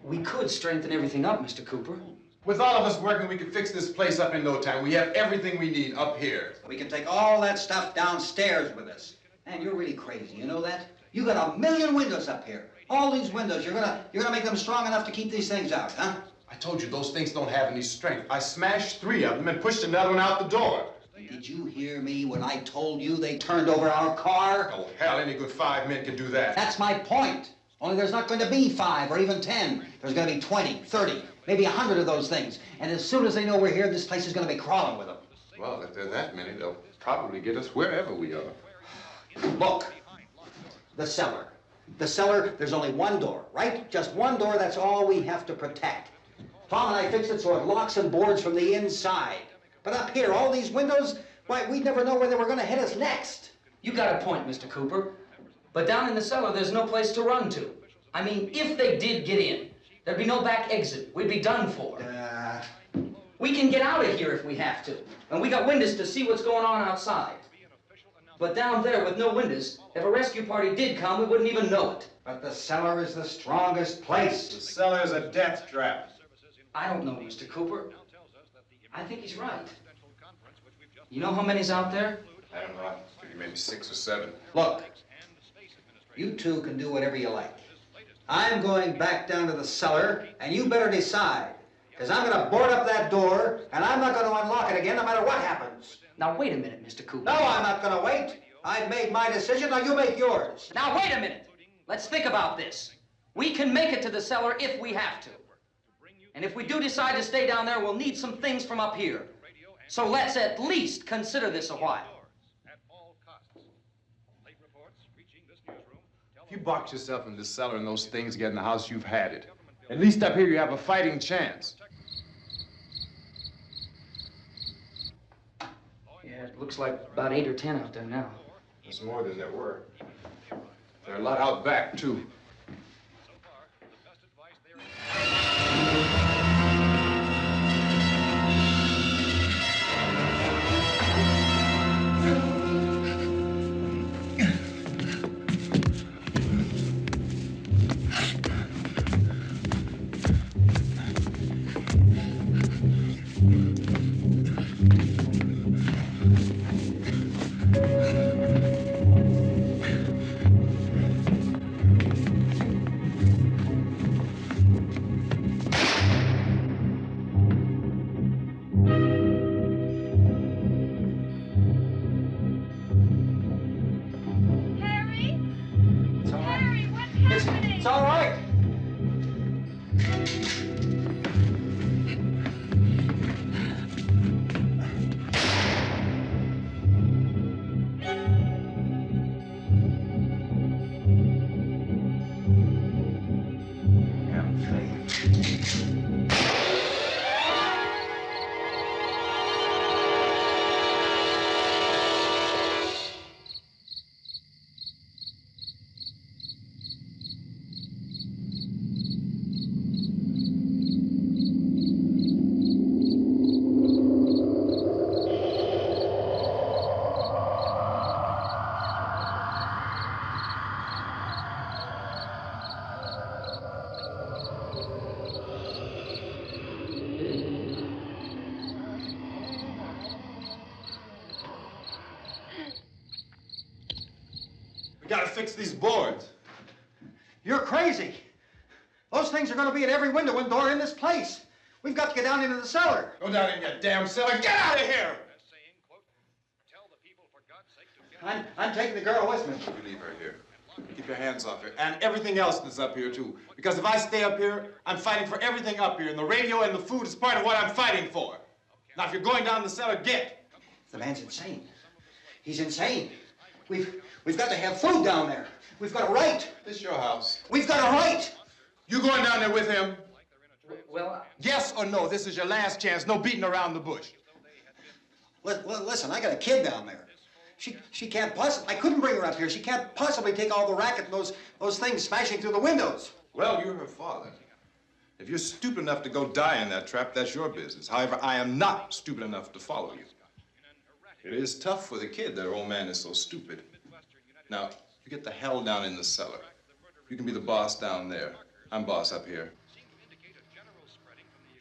We could strengthen everything up, Mr. Cooper. With all of us working, we could fix this place up in no time. We have everything we need up here. We can take all that stuff downstairs with us. Man, you're really crazy, you know that? You got 1,000,000 windows up here. All these windows, you're gonna make them strong enough to keep these things out, huh? I told you those things don't have any strength. I smashed 3 of them and pushed another one out the door. Did you hear me when I told you they turned over our car? Oh, hell, any good 5 men can do that. That's my point. Only there's not going to be 5 or even 10. There's going to be 20, 30, maybe 100 of those things. And as soon as they know we're here, this place is going to be crawling with them. Well, if there are that many, they'll probably get us wherever we are. Look, the cellar. The cellar, there's only one door, right? Just one door, that's all we have to protect. Tom and I fixed it so it locks and boards from the inside. But up here, all these windows, why, we'd never know where they were going to hit us next. You got a point, Mr. Cooper. But down in the cellar, there's no place to run to. I mean, if they did get in, there'd be no back exit. We'd be done for. We can get out of here if we have to. And we got windows to see what's going on outside. But down there with no windows, if a rescue party did come, we wouldn't even know it. But the cellar is the strongest place. The cellar is a death trap. I don't know, Mr. Cooper. I think he's right. You know how many's out there? I don't know. Maybe 6 or 7. Look, you two can do whatever you like. I'm going back down to the cellar, and you better decide. Because I'm going to board up that door, and I'm not going to unlock it again no matter what happens. Now, wait a minute, Mr. Cooper. No, I'm not going to wait. I've made my decision, now you make yours. Now, wait a minute. Let's think about this. We can make it to the cellar if we have to. And if we do decide to stay down there, we'll need some things from up here. So let's at least consider this a while. If you box yourself in this cellar and those things get in the house, you've had it. At least up here you have a fighting chance. Yeah, it looks like about 8 or 10 out there now. There's more than there were. There are a lot out back, too. It's all right. Gotta fix these boards. You're crazy. Those things are going to be at every window and door in this place. We've got to get down into the cellar. Go down in your damn cellar. Get out of here! I'm taking the girl with me. You leave her here. Keep your hands off her. And everything else that's up here, too. Because if I stay up here, I'm fighting for everything up here. And the radio and the food is part of what I'm fighting for. Now, if you're going down the cellar, get. The man's insane. He's insane. We've got to have food down there. We've got a right. This is your house. We've got a right. You going down there with him? Well, yes or no? This is your last chance. No beating around the bush. Listen, I got a kid down there. She can't possibly. I couldn't bring her up here. She can't possibly take all the racket and those things smashing through the windows. Well, you're her father. If you're stupid enough to go die in that trap, that's your business. However, I am not stupid enough to follow you. It is tough for the kid that her old man is so stupid. Now, you get the hell down in the cellar. You can be the boss down there. I'm boss up here.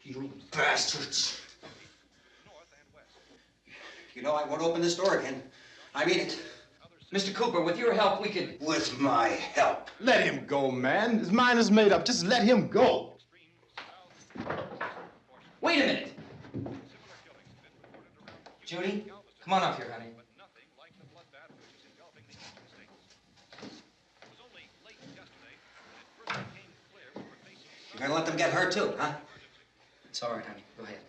You bastards. You know, I won't open this door again. I mean it. Mr. Cooper, with your help, we could... With my help. Let him go, man. His mind is made up. Just let him go. Wait a minute. Judy, come on up here, honey. You're gonna let them get hurt too, huh? It's all right, honey. Go ahead.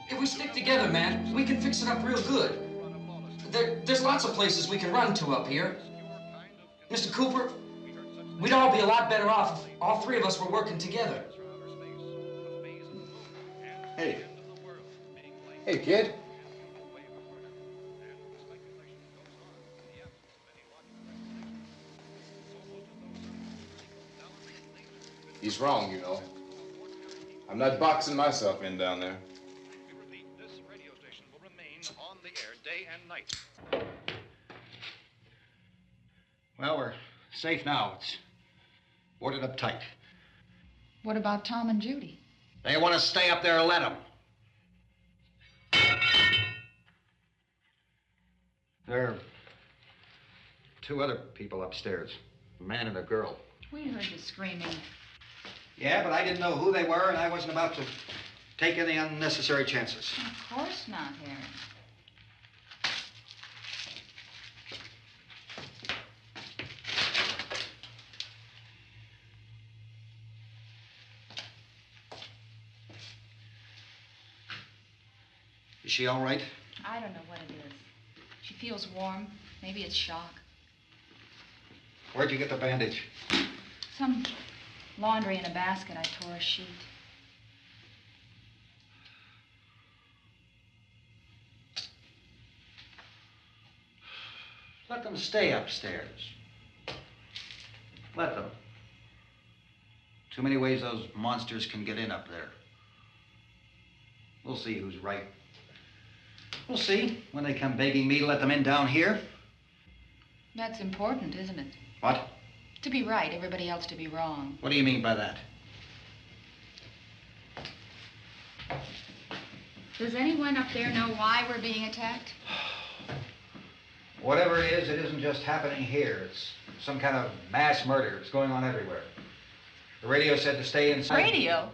If we stick together, man, we can fix it up real good. There's lots of places we can run to up here. Mr. Cooper, we'd all be a lot better off if all three of us were working together. Hey. Hey, kid. He's wrong, you know. I'm not boxing myself in down there. This radio station will remain on the air day and night. Well, we're safe now. It's boarded up tight. What about Tom and Judy? They want to stay up there, let them. There are two other people upstairs, a man and a girl. We heard the screaming. Yeah, but I didn't know who they were, and I wasn't about to take any unnecessary chances. Of course not, Harry. Is she all right? I don't know what it is. She feels warm. Maybe it's shock. Where'd you get the bandage? Some laundry in a basket. I tore a sheet. Let them stay upstairs. Let them. Too many ways those monsters can get in up there. We'll see who's right. We'll see when they come begging me to let them in down here. That's important, isn't it? What? To be right, everybody else to be wrong. What do you mean by that? Does anyone up there know why we're being attacked? Whatever it isn't just happening here. It's some kind of mass murder. It's going on everywhere. The radio said to stay inside. Radio?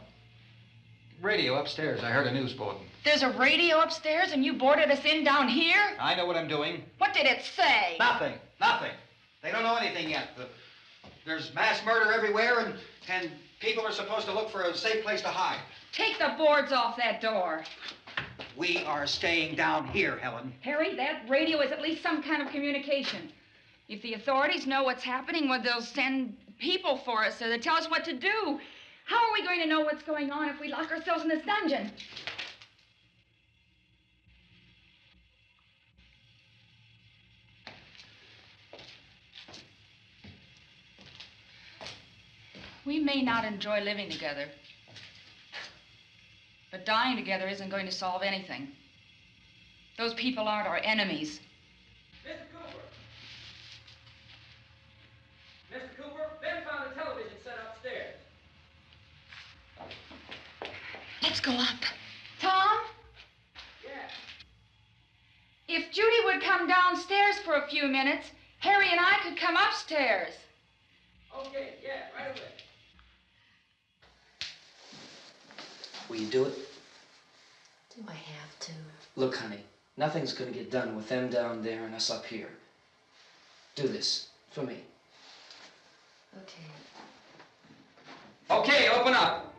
Radio upstairs. I heard a news bulletin. There's a radio upstairs and you boarded us in down here? I know what I'm doing. What did it say? Nothing. Nothing. They don't know anything yet. There's mass murder everywhere, and people are supposed to look for a safe place to hide. Take the boards off that door. We are staying down here, Helen. Harry, that radio is at least some kind of communication. If the authorities know what's happening, well, they'll send people for us so they'll tell us what to do. How are we going to know what's going on if we lock ourselves in this dungeon? We may not enjoy living together, but dying together isn't going to solve anything. Those people aren't our enemies. Mr. Cooper! Mr. Cooper, Ben found a television set upstairs. Let's go up. Tom? Yeah. If Judy would come downstairs for a few minutes, Harry and I could come upstairs. Okay, yeah, right away. Will you do it? Do I have to? Look, honey, nothing's gonna get done with them down there and us up here. Do this for me. Okay. Okay, open up.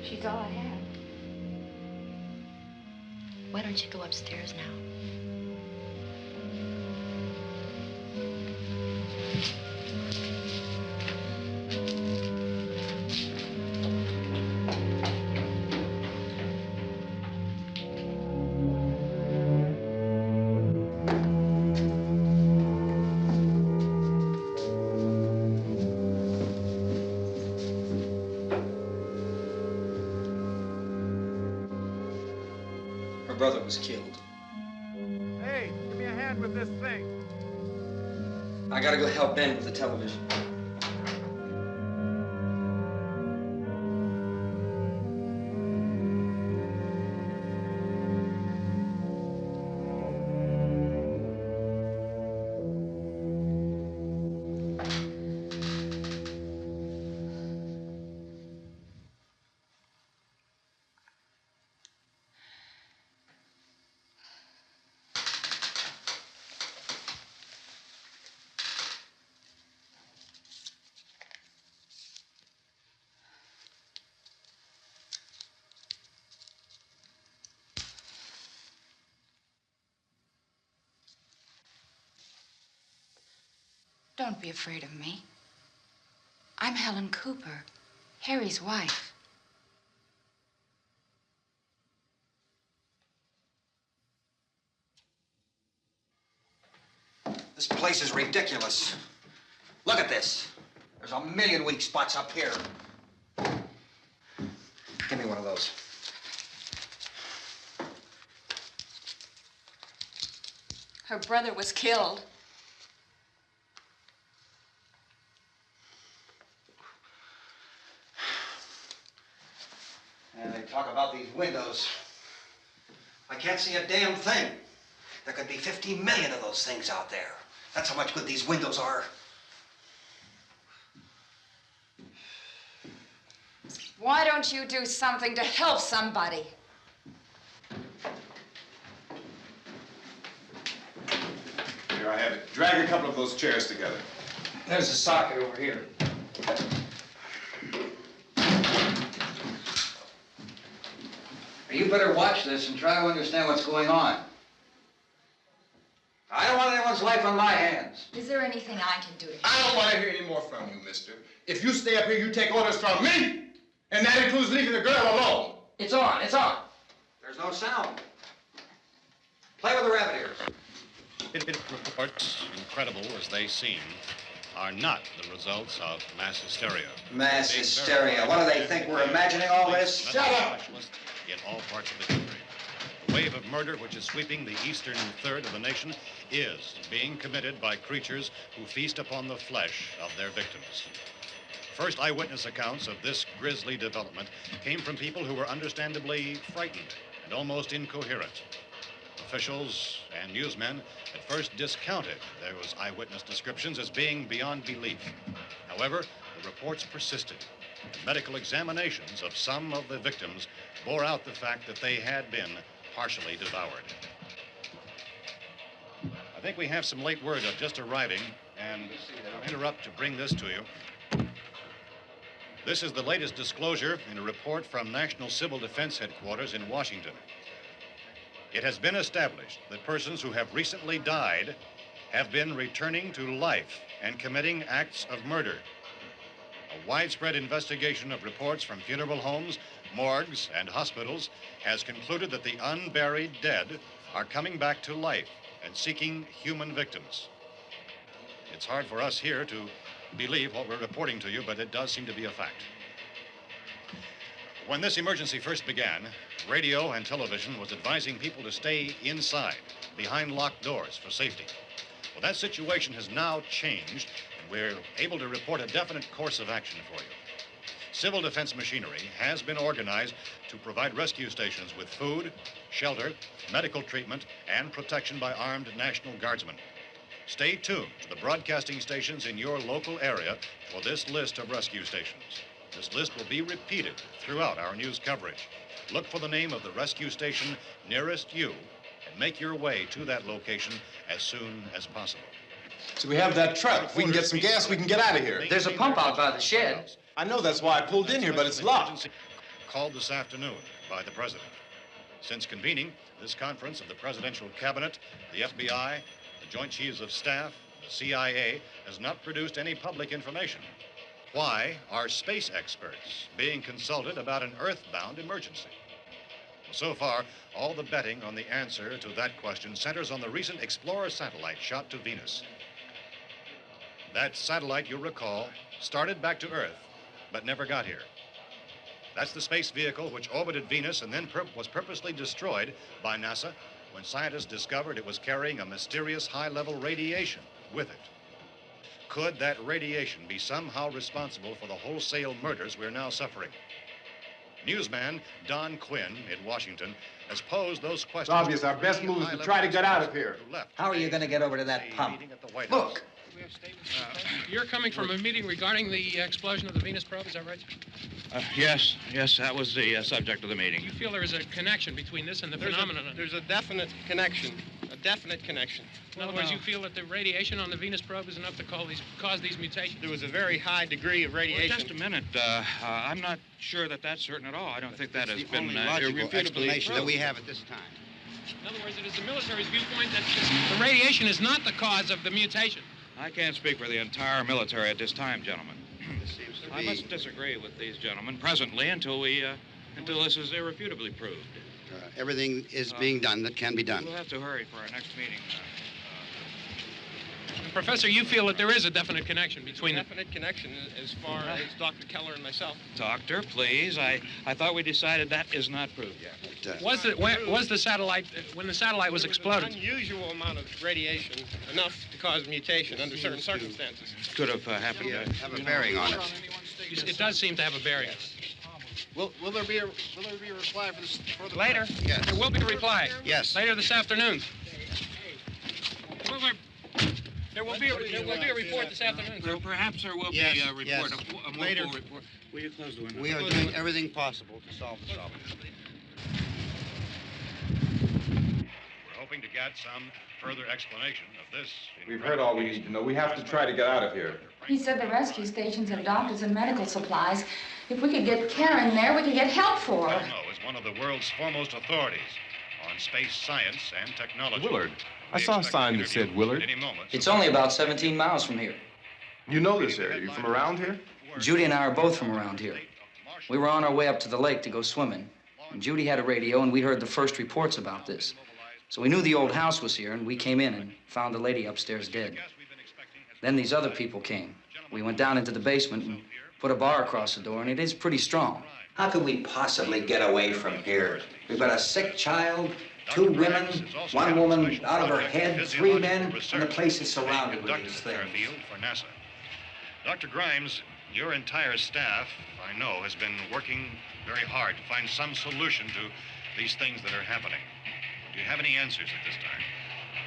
She's all I have. Why don't you go upstairs now? Her brother was killed. Hey, give me a hand with this thing. I gotta go help Ben with the television. Don't be afraid of me. I'm Helen Cooper, Harry's wife. This place is ridiculous. Look at this. There's a million weak spots up here. Give me one of those. Her brother was killed. And they talk about these windows. I can't see a damn thing. There could be 50 million of those things out there. That's how much good these windows are. Why don't you do something to help somebody? Here I have it. Drag a couple of those chairs together. There's a socket over here. You better watch this and try to understand what's going on. I don't want anyone's life on my hands. Is there anything I can do to help? I don't want to hear any more from you, mister. If you stay up here, you take orders from me. And that includes leaving the girl alone. It's on, it's on. There's no sound. Play with the rabbit ears. Reports, incredible as they seem, are not the results of mass hysteria. Mass hysteria. What do they think? We're imagining all this? Shut up! In all parts of the country. The wave of murder which is sweeping the eastern third of the nation is being committed by creatures who feast upon the flesh of their victims. First eyewitness accounts of this grisly development came from people who were understandably frightened and almost incoherent. Officials and newsmen at first discounted those eyewitness descriptions as being beyond belief. However, the reports persisted. Medical examinations of some of the victims bore out the fact that they had been partially devoured. I think we have some late word just arriving, and I'll interrupt to bring this to you. This is the latest disclosure in a report from National Civil Defense Headquarters in Washington. It has been established that persons who have recently died have been returning to life and committing acts of murder. A widespread investigation of reports from funeral homes, morgues, and hospitals has concluded that the unburied dead are coming back to life and seeking human victims. It's hard for us here to believe what we're reporting to you, but it does seem to be a fact. When this emergency first began, radio and television was advising people to stay inside, behind locked doors for safety. Well, that situation has now changed, and we're able to report a definite course of action for you. Civil defense machinery has been organized to provide rescue stations with food, shelter, medical treatment, and protection by armed National Guardsmen. Stay tuned to the broadcasting stations in your local area for this list of rescue stations. This list will be repeated throughout our news coverage. Look for the name of the rescue station nearest you and make your way to that location as soon as possible. So we have that truck. If we can get some gas, we can get out of here. There's a pump out by the shed. I know, that's why I pulled in here, but it's locked. Called this afternoon by the president. Since convening this conference of the presidential cabinet, the FBI, the Joint Chiefs of Staff, the CIA has not produced any public information. Why are space experts being consulted about an earthbound emergency? So far, all the betting on the answer to that question centers on the recent Explorer satellite shot to Venus. That satellite, you'll recall, started back to Earth, but never got here. That's the space vehicle which orbited Venus and then was purposely destroyed by NASA when scientists discovered it was carrying a mysterious high-level radiation with it. Could that radiation be somehow responsible for the wholesale murders we're now suffering? Newsman Don Quinn in Washington has posed those questions. It's obvious our best move is to try to get out of here. How are you going to get over to that pump? Look! You're coming from a meeting regarding the explosion of the Venus probe, is that right? Yes, that was the subject of the meeting. You feel there is a connection between this and the phenomenon? There's a definite connection. A definite connection. In other words, you feel that the radiation on the Venus probe is enough to cause these mutations? There was a very high degree of radiation. Well, just a minute. I'm not sure that that's certain at all. I don't think that has been logical explanation that we have at this time. In other words, it is the military's viewpoint that the radiation is not the cause of the mutation. I can't speak for the entire military at this time, gentlemen. I must disagree with these gentlemen presently until this is irrefutably proved. Everything is being done that can be done. We'll have to hurry for our next meeting. Professor, you feel that there is a definite connection between Definite connection as far as Dr. Keller and myself. Doctor, please. I thought we decided that is not proved yet. Was the satellite, when the satellite was exploded? An unusual amount of radiation, enough to cause mutation under certain circumstances. Could have happened. Have a bearing on it. It does seem to have a bearing. Will there be a reply for the Later? Yes. There will be a reply. Yes. Later this afternoon. There will be a report this afternoon. Perhaps there will be a report, a more full report. Will you close the window? We are doing everything possible to solve the problem. We're hoping to get some further explanation of this. We've heard all we need to know. We have to try to get out of here. He said the rescue stations have doctors and medical supplies. If we could get Kara in there, we could get help for her. Belno is one of the world's foremost authorities on space science and technology. Willard. I saw a sign that said Willard. It's only about 17 miles from here. You know this area. You from around here? Judy and I are both from around here. We were on our way up to the lake to go swimming. And Judy had a radio, and we heard the first reports about this. So we knew the old house was here, and we came in and found the lady upstairs dead. Then these other people came. We went down into the basement and put a bar across the door, and it is pretty strong. How could we possibly get away from here? We've got a sick child, 2 women, 1 woman out of her head, 3 men, and the place is surrounded with these things. For NASA. Dr. Grimes, your entire staff, I know, has been working very hard to find some solution to these things that are happening. Do you have any answers at this time?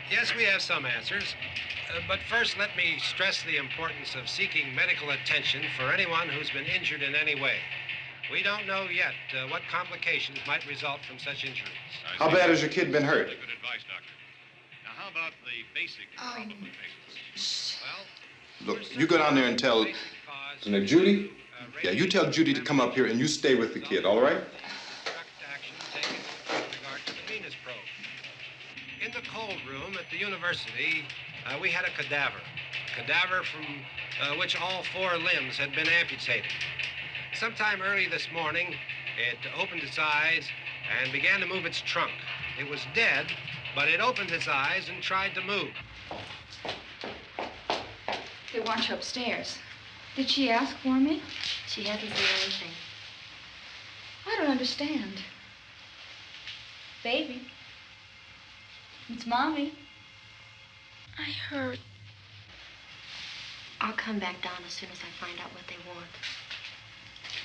Yes, we have some answers. But first, let me stress the importance of seeking medical attention for anyone who's been injured in any way. We don't know yet what complications might result from such injuries. How bad has your kid been hurt? Good advice, Doctor. Now, how about the basic problem of patients? Well, Look, you go down there and tell... Now, Judy? Yeah, you tell Judy to come up here and you stay with the kid, all right? In the cold room at the university, we had a cadaver from which all 4 limbs had been amputated. Sometime early this morning, it opened its eyes and began to move its trunk. It was dead, but it opened its eyes and tried to move. They want you upstairs. Did she ask for me? She hasn't said anything. I don't understand. Baby. It's Mommy. I heard. I'll come back down as soon as I find out what they want.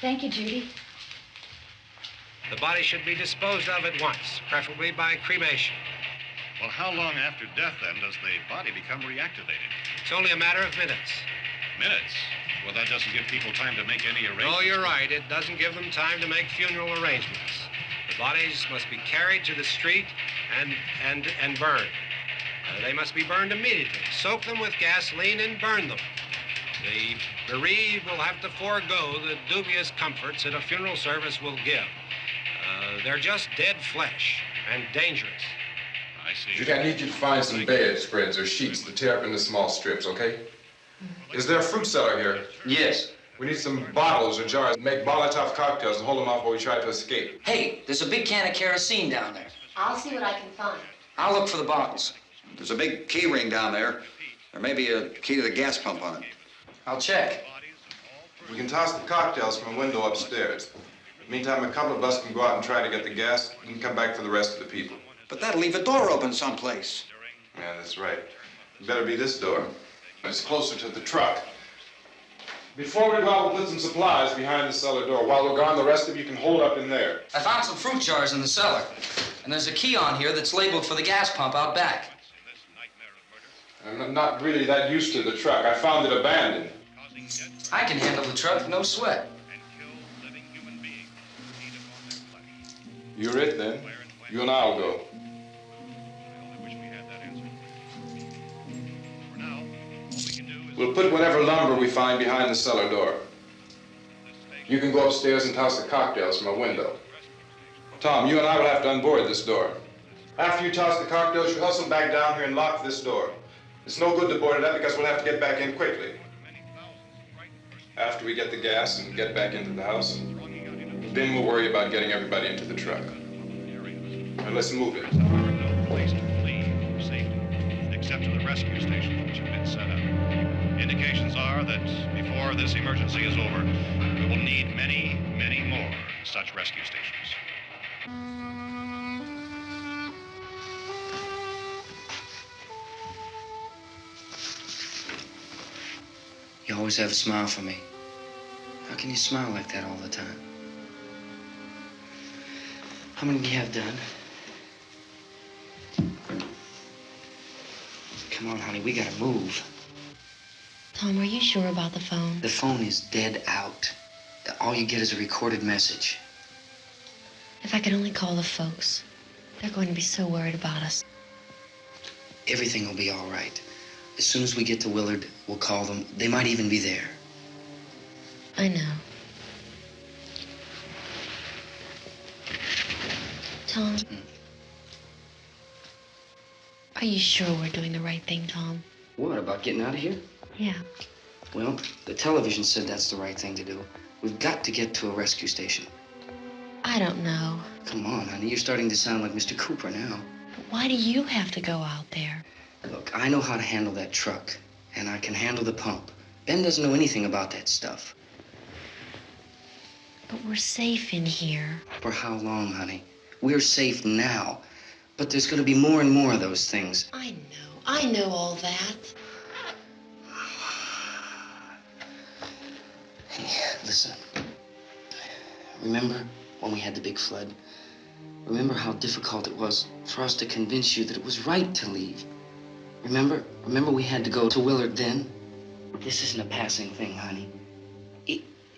Thank you, Judy. The body should be disposed of at once, preferably by cremation. well, how long after death, then, does the body become reactivated? It's only a matter of minutes. Minutes? Well, that doesn't give people time to make any arrangements. Oh, you're right. It doesn't give them time to make funeral arrangements. The bodies must be carried to the street and burned. They must be burned immediately. Soak them with gasoline and burn them. The bereaved will have to forego the dubious comforts that a funeral service will give. They're just dead flesh and dangerous. I see. Judy, I need you to find some bedspreads or sheets to tear up into small strips, okay? Is there a fruit cellar here? Yes. We need some bottles or jars to make Molotov cocktails and hold them off while we try to escape. Hey, there's a big can of kerosene down there. I'll see what I can find. I'll look for the bottles. There's a big key ring down there. There may be a key to the gas pump on it. I'll check. We can toss the cocktails from a window upstairs. Meantime, a couple of us can go out and try to get the gas and come back for the rest of the people. But that'll leave a door open someplace. Yeah, that's right. It better be this door. It's closer to the truck. Before we go out, we'll put some supplies behind the cellar door. While we're gone, the rest of you can hold up in there. I found some fruit jars in the cellar. And there's a key on here that's labeled for the gas pump out back. I'm not really that used to the truck. I found it abandoned. I can handle the truck, no sweat. You're it, then. You and I'll go. We'll put whatever lumber we find behind the cellar door. You can go upstairs and toss the cocktails from a window. Tom, you and I will have to unboard this door. After you toss the cocktails, you hustle back down here and lock this door. It's no good to board it up because we'll have to get back in quickly. After we get the gas and get back into the house, then we'll worry about getting everybody into the truck. Now let's move it. No place to flee for safety, except to the rescue stations which have been set up. Indications are that before this emergency is over, we will need many, many more such rescue stations. You always have a smile for me. How can you smile like that all the time? How many do you have done? Come on, honey, we gotta move. Tom, are you sure about the phone? The phone is dead out. All you get is a recorded message. If I could only call the folks. They're going to be so worried about us. Everything will be all right. As soon as we get to Willard, we'll call them. They might even be there. I know. Tom? Are you sure we're doing the right thing, Tom? What, about getting out of here? Yeah. Well, the television said that's the right thing to do. We've got to get to a rescue station. I don't know. Come on, honey, you're starting to sound like Mr. Cooper now. But why do you have to go out there? Look, I know how to handle that truck, and I can handle the pump. Ben doesn't know anything about that stuff. But we're safe in here. For how long, honey? We're safe now, but there's going to be more and more of those things. I know all that. Hey, listen. Remember when we had the big flood? Remember how difficult it was for us to convince you that it was right to leave? Remember we had to go to Willard then? This isn't a passing thing, honey.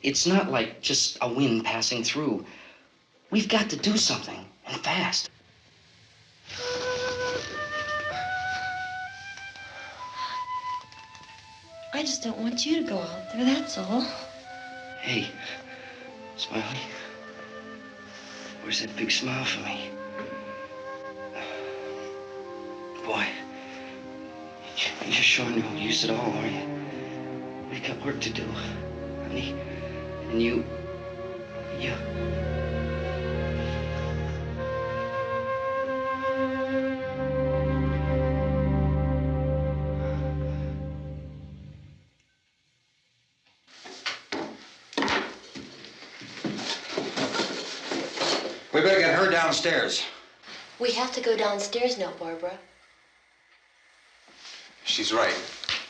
It's not like just a wind passing through. We've got to do something, and fast. I just don't want you to go out there, that's all. Hey, Smiley, where's that big smile for me? Boy, you're sure no use at all, are you? We've got work to do, honey. And you... We better get her downstairs. We have to go downstairs now, Barbara. She's right.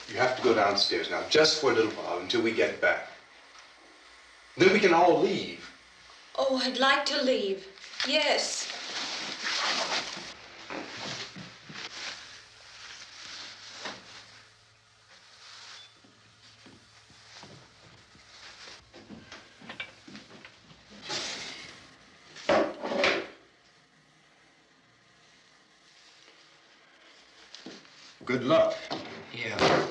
You have to go downstairs now, just for a little while, until we get back. Then we can all leave. Oh, I'd like to leave. Yes. Good luck. Yeah.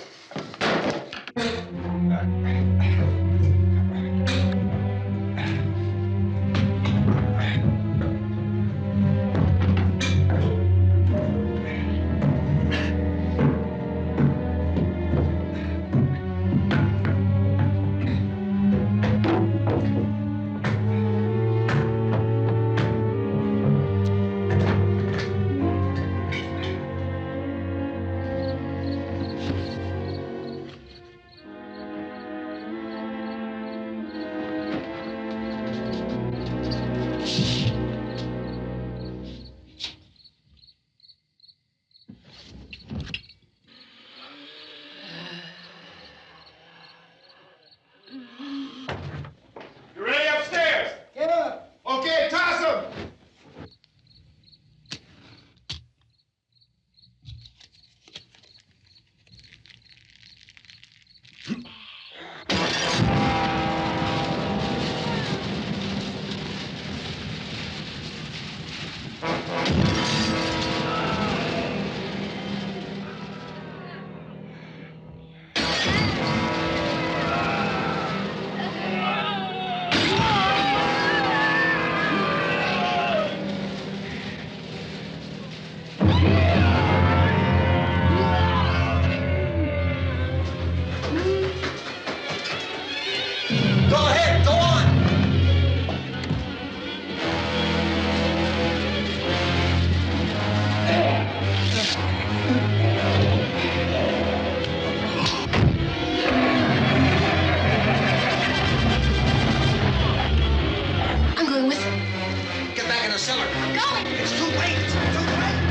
cellar. I'm going. It's too late. It's too late.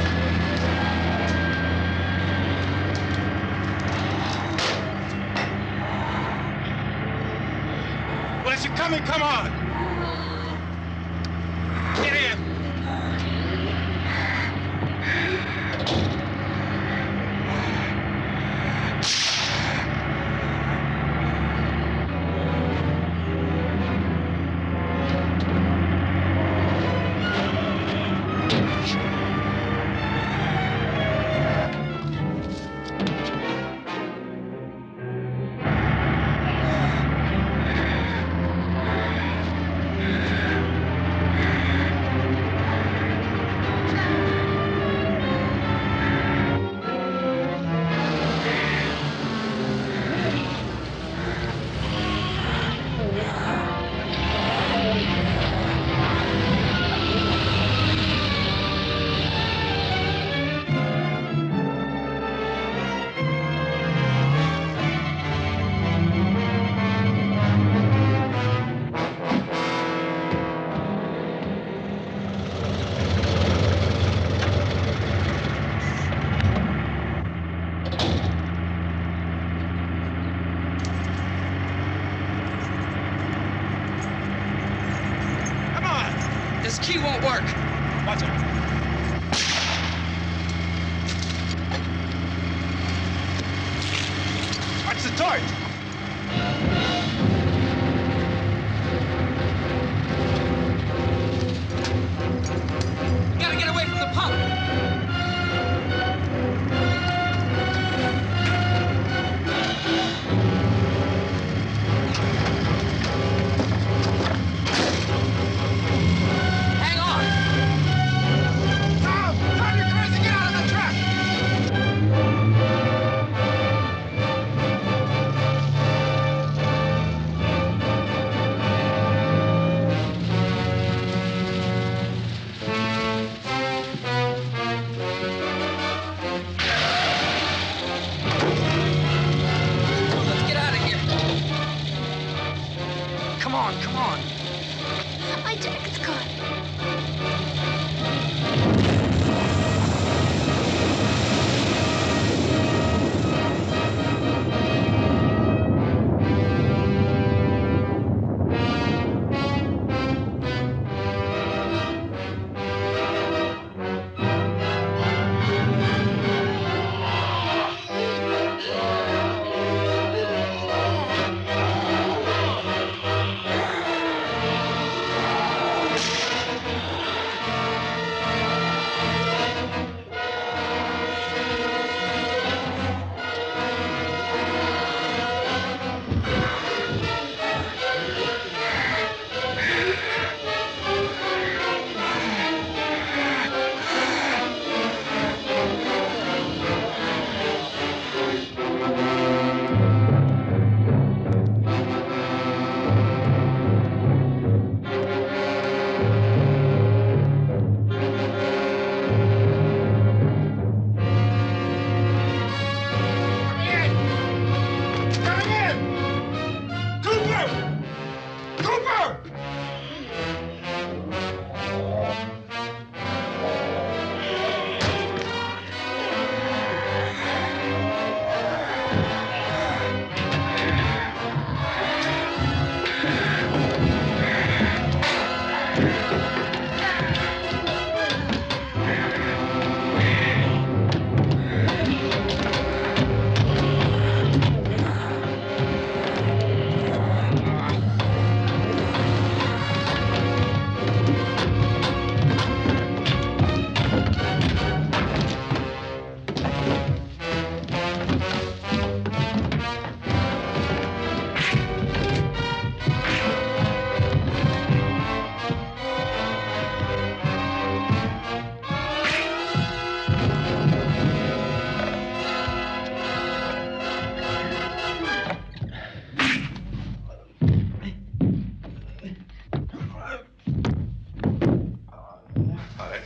Well, as you're coming, come on. Get in. This key won't work. Watch it. Watch the torch. We gotta get away from the pump. Hang on. Tom! Drive your cars and get out of the truck! Let's get out of here. Come on, come on. My jacket's caught.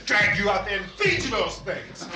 Drag you out there and feed you those things.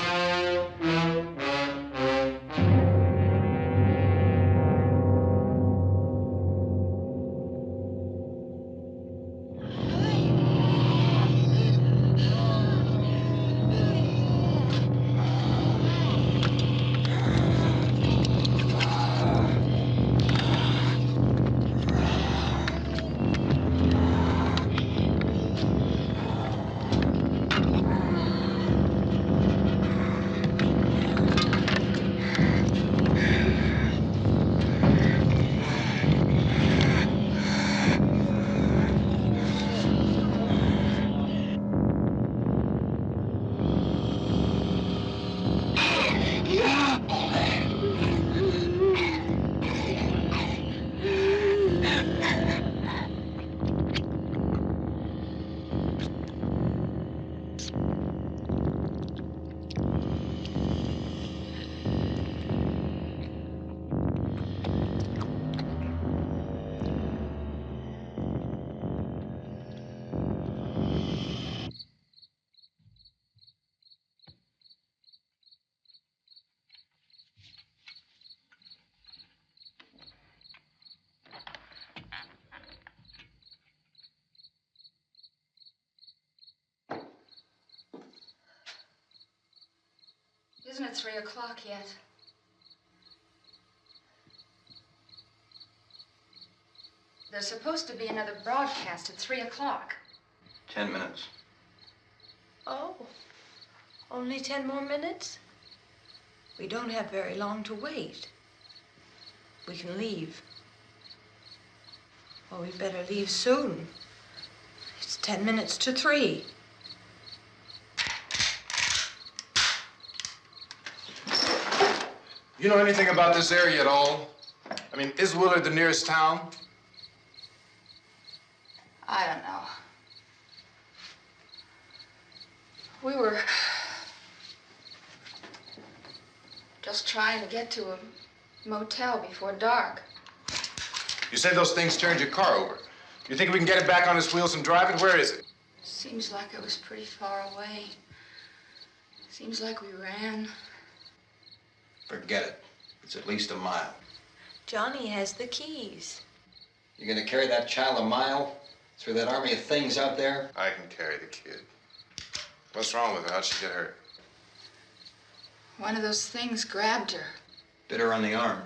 Isn't it 3 o'clock yet? There's supposed to be another broadcast at 3 o'clock. 10 minutes. Oh, only 10 more minutes? We don't have very long to wait. We can leave. Well, we'd better leave soon. It's 10 minutes to 3. You know anything about this area at all? I mean, is Willard the nearest town? I don't know. We were just trying to get to a motel before dark. You said those things turned your car over. You think we can get it back on its wheels and drive it? Where is it? Seems like it was pretty far away. Seems like we ran. Forget it. It's at least a mile. Johnny has the keys. You gonna carry that child a mile through that army of things out there? I can carry the kid. What's wrong with her? How'd she get hurt? One of those things grabbed her. Bit her on the arm.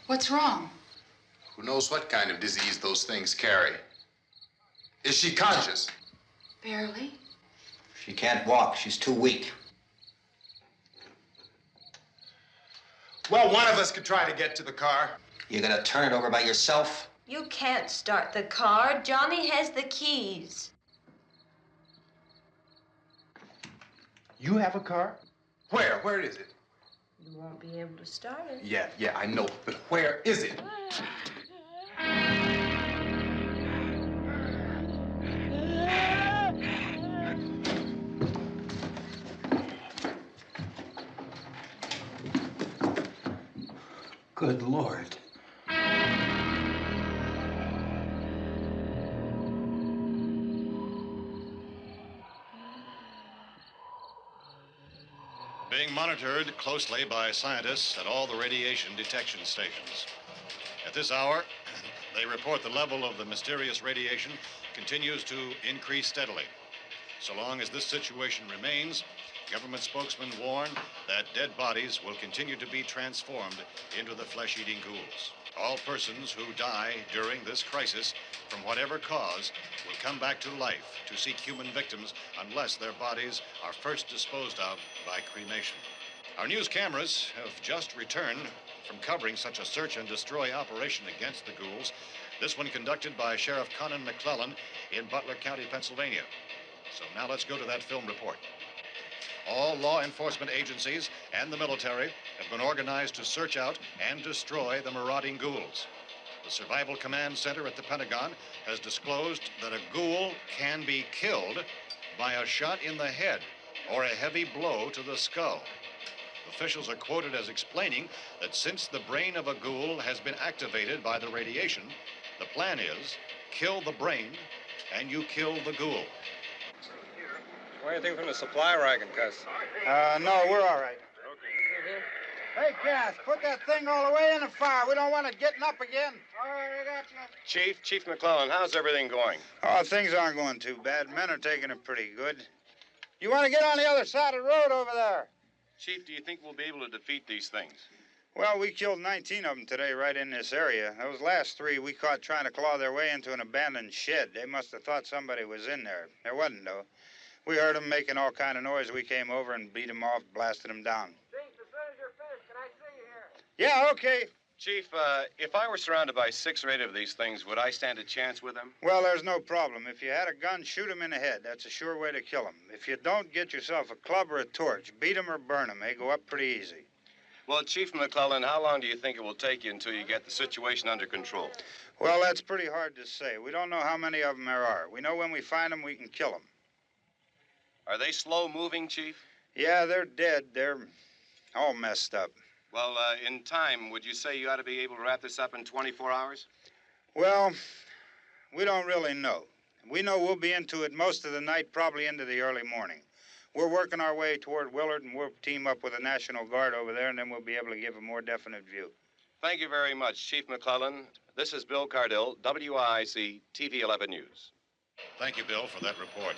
What's wrong? Who knows what kind of disease those things carry? Is she conscious? Barely. She can't walk. She's too weak. Well, one of us could try to get to the car. You gonna turn it over by yourself? You can't start the car. Johnny has the keys. You have a car? Where? Where is it? You won't be able to start it. Yeah, I know. But where is it? Good Lord. Being monitored closely by scientists at all the radiation detection stations. At this hour, they report the level of the mysterious radiation continues to increase steadily. So long as this situation remains, government spokesmen warn that dead bodies will continue to be transformed into the flesh-eating ghouls. All persons who die during this crisis, from whatever cause, will come back to life to seek human victims unless their bodies are first disposed of by cremation. Our news cameras have just returned from covering such a search and destroy operation against the ghouls, this one conducted by Sheriff Conan McClellan in Butler County, Pennsylvania. So now let's go to that film report. All law enforcement agencies and the military have been organized to search out and destroy the marauding ghouls. The Survival Command Center at the Pentagon has disclosed that a ghoul can be killed by a shot in the head or a heavy blow to the skull. Officials are quoted as explaining that since the brain of a ghoul has been activated by the radiation, the plan is kill the brain and you kill the ghoul. Anything from the supply wagon, Cuss? No, we're all right. Hey, Cass, put that thing all the way in the fire. We don't want it getting up again. All right, I got you. Chief McClellan, how's everything going? Oh, things aren't going too bad. Men are taking it pretty good. You want to get on the other side of the road over there? Chief, do you think we'll be able to defeat these things? Well, we killed 19 of them today right in this area. Those last 3 we caught trying to claw their way into an abandoned shed. They must have thought somebody was in there. There wasn't, though. We heard them making all kind of noise. We came over and beat them off, blasted them down. Chief, as soon as you're finished, can I see you here? Yeah, okay. Chief, if I were surrounded by 6 or 8 of these things, would I stand a chance with them? Well, there's no problem. If you had a gun, shoot them in the head. That's a sure way to kill them. If you don't, get yourself a club or a torch. Beat them or burn them. They go up pretty easy. Well, Chief McClellan, how long do you think it will take you until you get the situation under control? Well, that's pretty hard to say. We don't know how many of them there are. We know when we find them, we can kill them. Are they slow-moving, Chief? Yeah, they're dead. They're all messed up. Well, in time, would you say you ought to be able to wrap this up in 24 hours? Well, we don't really know. We know we'll be into it most of the night, probably into the early morning. We're working our way toward Willard, and we'll team up with the National Guard over there, and then we'll be able to give a more definite view. Thank you very much, Chief McClellan. This is Bill Cardill, WIC TV 11 News. Thank you, Bill, for that report.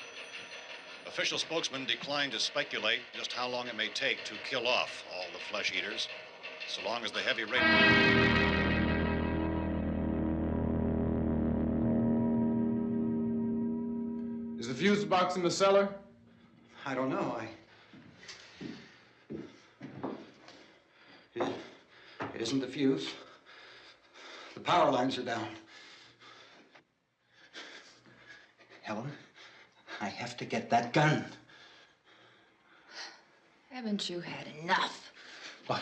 Official spokesman declined to speculate just how long it may take to kill off all the flesh eaters, so long as the heavy rain... Is the fuse box in the cellar? I don't know. It isn't the fuse. The power lines are down. Helen, I have to get that gun. Haven't you had enough? What?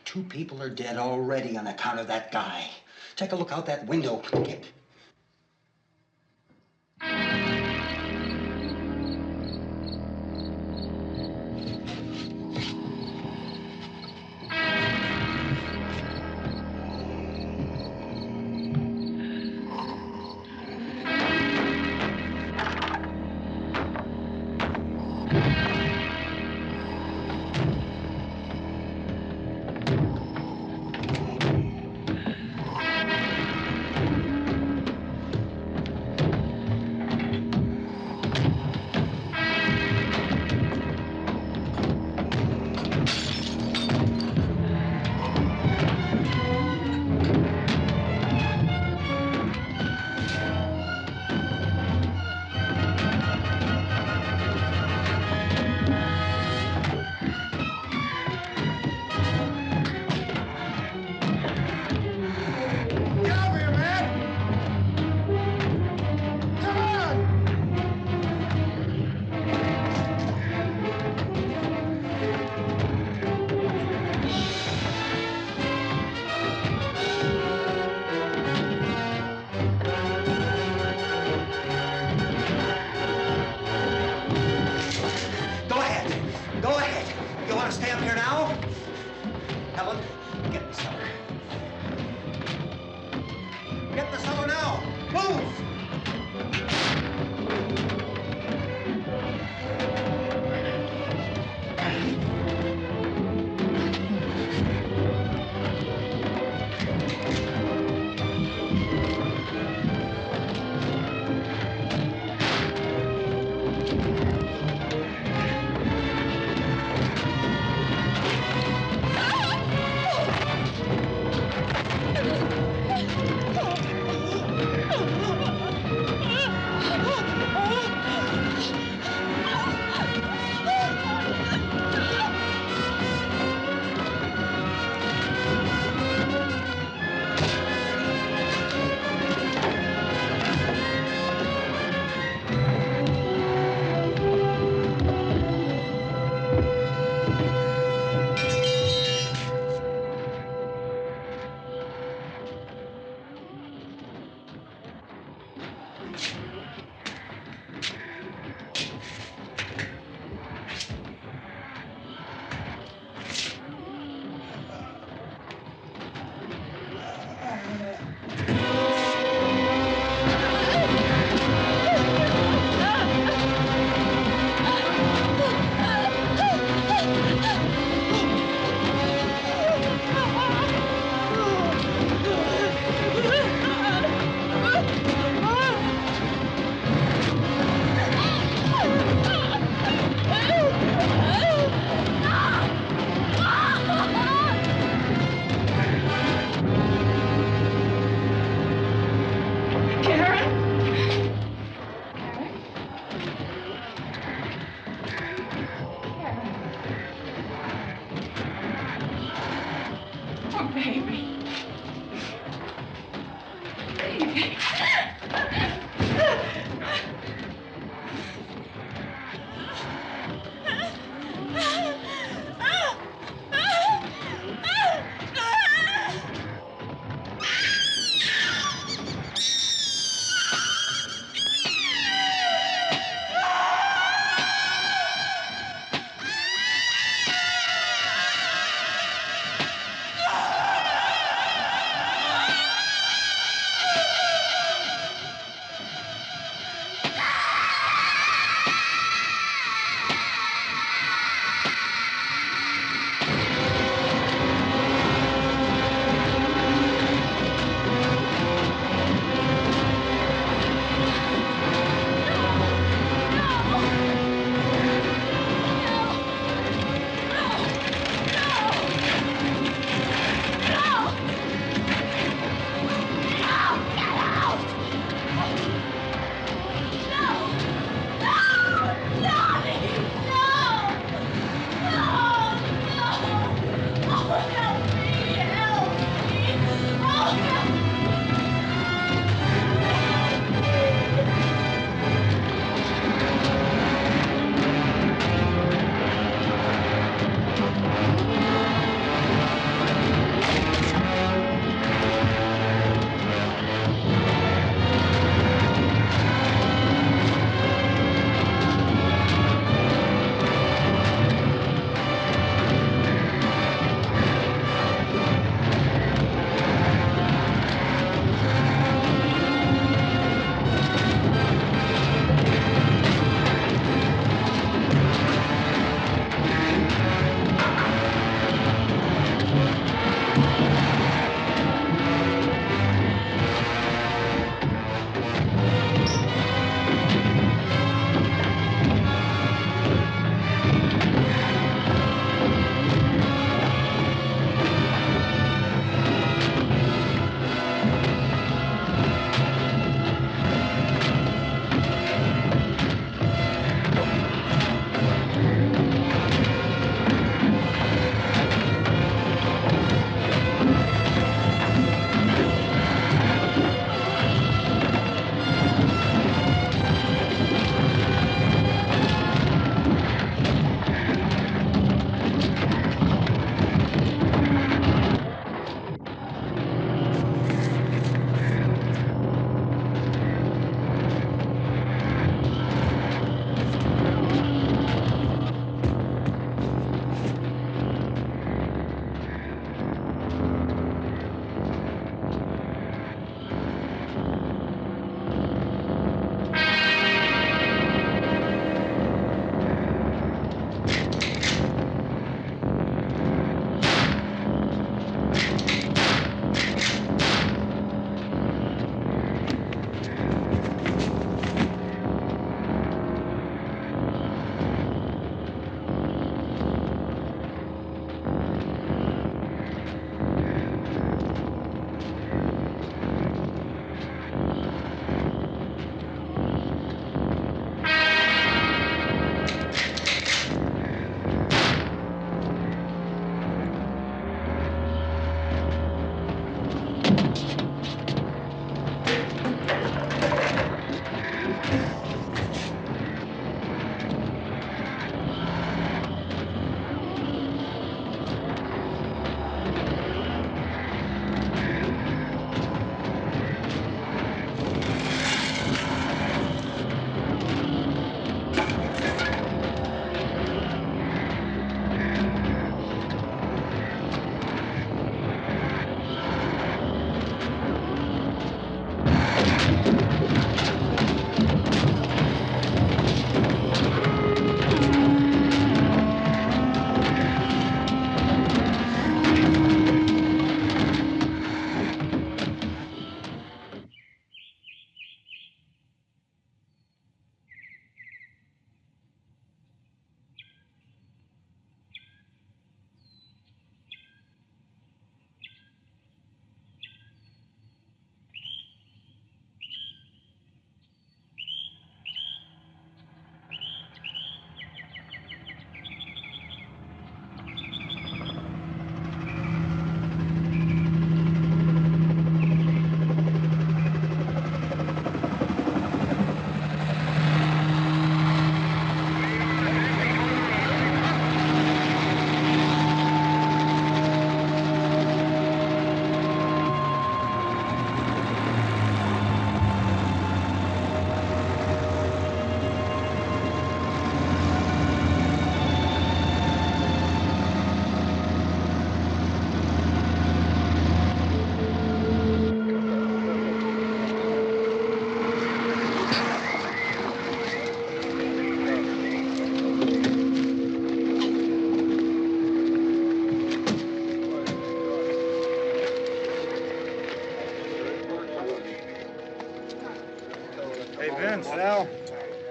2 people are dead already on account of that guy. Take a look out that window. Get... Sal,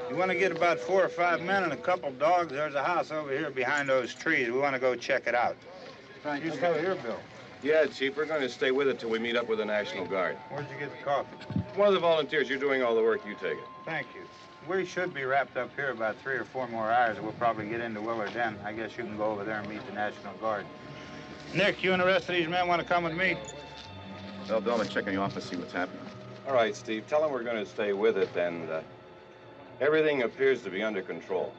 you want to get about 4 or 5 men and a couple dogs? There's a house over here behind those trees. We want to go check it out. Thank You stay here, Bill. Yeah, Chief, we're going to stay with it till we meet up with the National Guard. Where'd you get the coffee? One of the volunteers. You're doing all the work. You take it. Thank you. We should be wrapped up here about 3 or 4 more hours. We'll probably get into Willard then. I guess you can go over there and meet the National Guard. Nick, you and the rest of these men want to come with me? Well, Bill, I'm going to check on your office, see what's happening. All right, Steve. Tell them we're going to stay with it, and everything appears to be under control.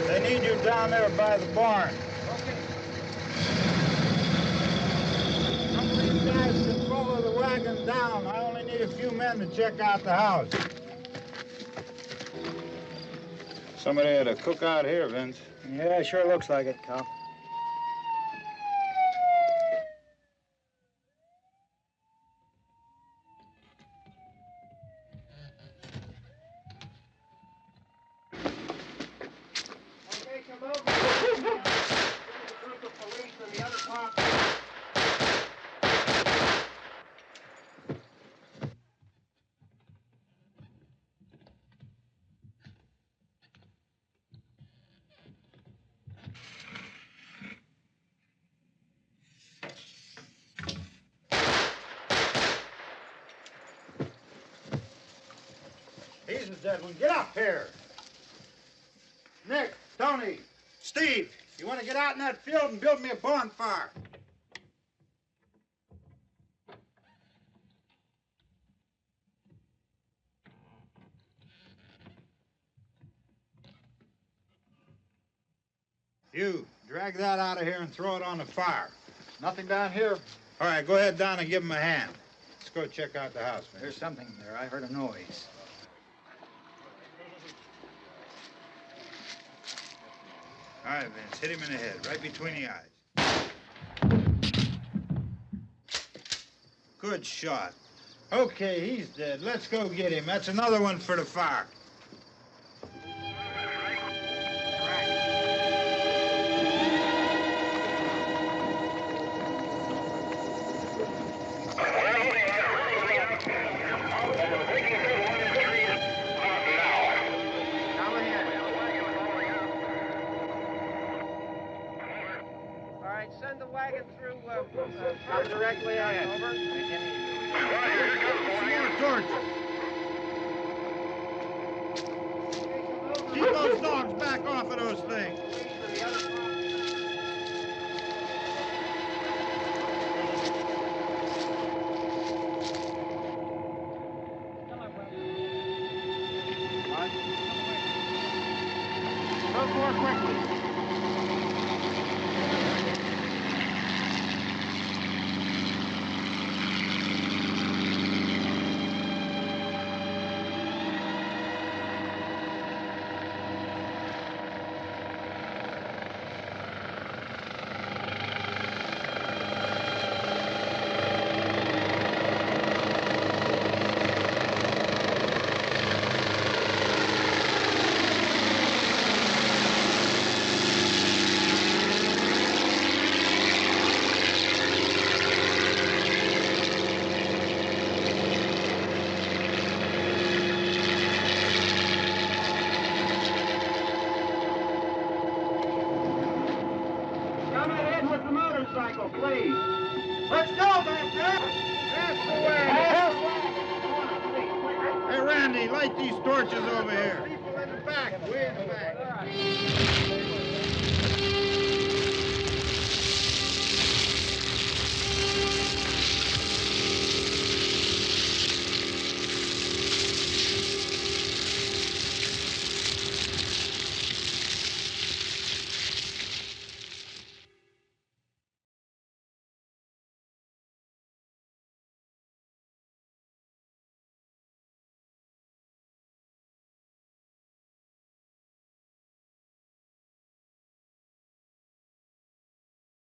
They need you down there by the barn. Some of these guys can follow the wagon down. I only need a few men to check out the house. Somebody had a cookout here, Vince. Yeah, sure looks like it, Cop. Okay, come over. Here's a group of police and the other part. He's the dead one. Get up here. Nick, Tony, Steve, you want to get out in that field and build me a bonfire? You, drag that out of here and throw it on the fire. Nothing down here. All right, go ahead down and give him a hand. Let's go check out the house, man. There's something there. I heard a noise. All right, Vince, hit him in the head, right between the eyes. Good shot. Okay, he's dead. Let's go get him. That's another one for the fire. All right, send the wagon through directly out. Over. More torches. Keep those dogs back off of those things. Go more quickly. Come ahead with the motorcycle, please. Let's go, Bert. Pass the way. Hey, Randy, light these torches over here. People in the back, way in the back.